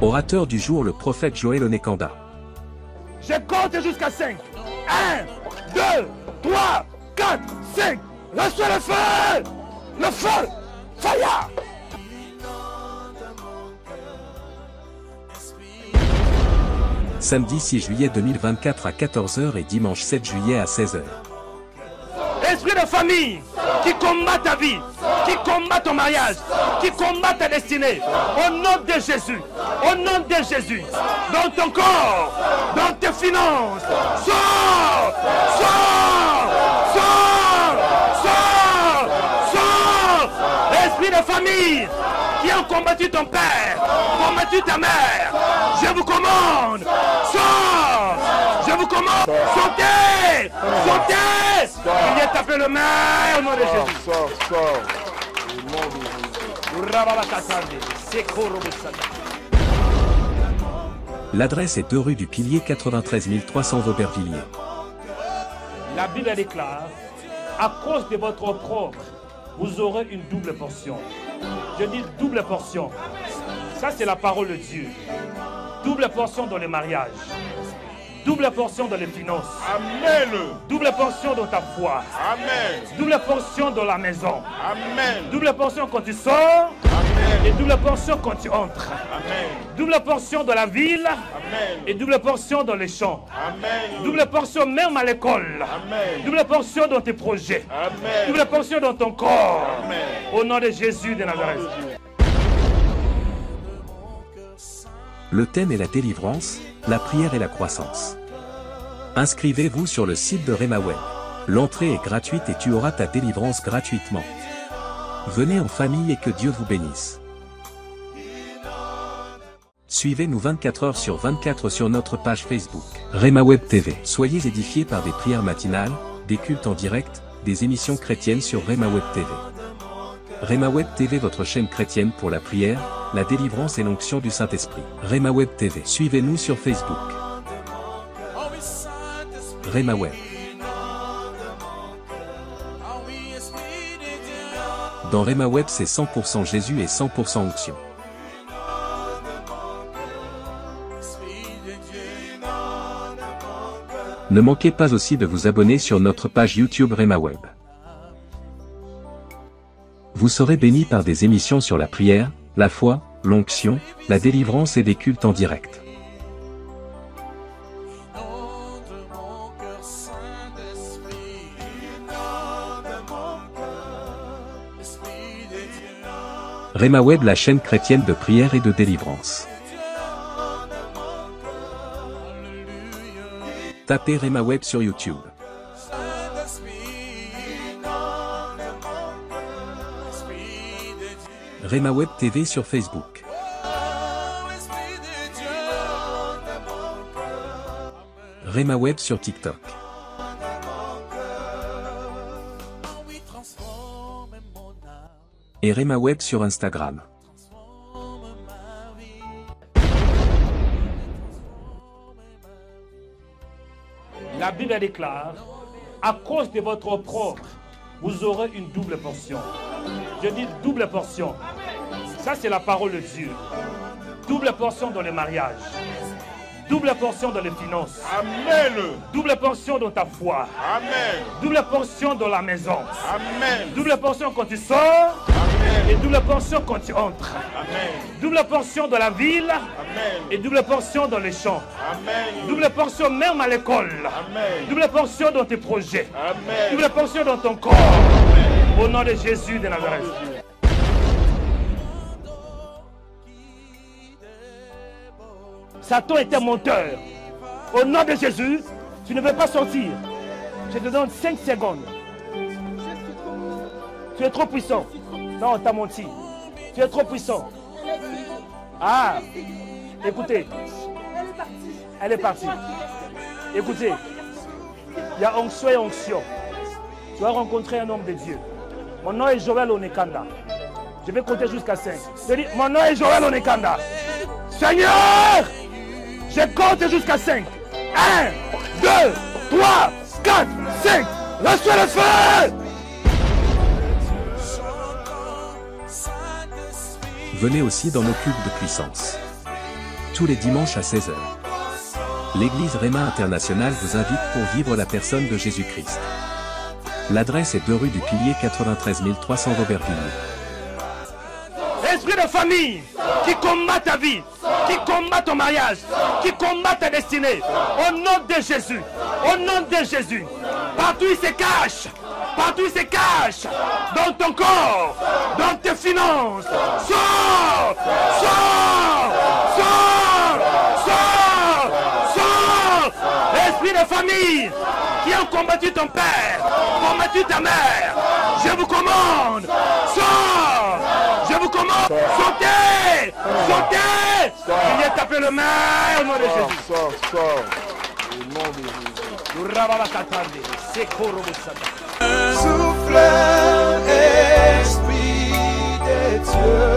Orateur du jour, le prophète Joël Onekanda. Je compte jusqu'à 5. 1, 2, 3, 4, 5. Reçois le feu! Le feu! Fire! Samedi 6 juillet 2024 à 14h et dimanche 7 juillet à 16h. Esprit de famille qui combat ta vie, qui combat ton mariage, qui combat ta destinée, au nom de Jésus, au nom de Jésus, dans ton corps, dans tes finances, sors, sors, sors, sors, sors, esprit de famille qui ont combattu ton père, combattu ta mère, je vous commande, sors! Je vous commande, sautez! Sautez! Il est tapé le main au nom de Jésus. Sors. Au nom de Jésus. L'adresse est 2 rue du Pilier 93 300 Aubervilliers. La Bible déclare, à cause de votre opprobre, vous aurez une double portion. Je dis double portion. Ça, c'est la parole de Dieu. Double portion dans le mariage. Double portion dans les finances. Amen. Double portion dans ta foi. Amen. Double portion dans la maison. Amen. Double portion quand tu sors. Amen. Et double portion quand tu entres. Amen. Double portion dans la ville. Amen. Et double portion dans les champs. Amen. Double portion même à l'école. Amen. Double portion dans tes projets. Amen. Double portion dans ton corps. Amen. Au nom de Jésus de Nazareth. Le thème est la délivrance, la prière et la croissance. Inscrivez-vous sur le site de Rema Web. L'entrée est gratuite et tu auras ta délivrance gratuitement. Venez en famille et que Dieu vous bénisse. Suivez-nous 24 heures sur 24 sur notre page Facebook, Rema Web TV. Soyez édifiés par des prières matinales, des cultes en direct, des émissions chrétiennes sur Rema Web TV. Rema Web TV, votre chaîne chrétienne pour la prière, la délivrance et l'onction du Saint-Esprit. Rema Web TV. Suivez-nous sur Facebook. Rema Web. Dans Rema Web, c'est 100% Jésus et 100% onction. Ne manquez pas aussi de vous abonner sur notre page YouTube Rema Web. Vous serez bénis par des émissions sur la prière, la foi, l'onction, la délivrance et des cultes en direct. Rema Web, la chaîne chrétienne de prière et de délivrance. Tapez Rema Web sur YouTube. Rema Web TV sur Facebook. Rema Web sur TikTok. Et Rema Web sur Instagram. La Bible déclare, à cause de votre opprobre, vous aurez une double portion. Je dis double portion. Ça, c'est la parole de Dieu. Double portion dans le mariage. Double portion dans les finances. Amen. Double portion dans ta foi. Amen. Double portion dans la maison. Amen. Double portion quand tu sors. Amen. Et double portion quand tu entres. Amen. Double portion dans la ville. Amen. Et double portion dans les champs. Amen. Double portion même à l'école. Amen. Double portion dans tes projets. Amen. Double portion dans ton corps. Au nom de Jésus de Nazareth. Satan était menteur. Au nom de Jésus, tu ne veux pas sortir. Je te donne 5 secondes. Tu es trop puissant. Non, t'as menti. Tu es trop puissant. Ah, écoutez. Elle est partie. Écoutez, il y a onction et onction. Tu vas rencontrer un homme de Dieu. Mon nom est Joël Onekanda. Je vais compter jusqu'à 5. Je dis, mon nom est Joël Onekanda. Seigneur, je compte jusqu'à 5. 1, 2, 3, 4, 5. Reçois le feu. Venez aussi dans nos cultes de puissance. Tous les dimanches à 16h. L'église Rema International vous invite pour vivre la personne de Jésus-Christ. L'adresse est 2 rue du Pilier 93 300 Aubervilliers. Esprit de famille qui combat ta vie, qui combat ton mariage, qui combat ta destinée, au nom de Jésus, au nom de Jésus, partout il se cache, partout il se cache, dans ton corps, dans tes finances, sors, sors, sors, sors, sors, esprit de famille qui a combattu ton père, combattu ta mère, je vous commande, sors, je vous commande, sautez, sautez. Je viens taper le main au nom de Jésus. Sors. Au nom de Jésus. Souffle, Esprit de Dieu.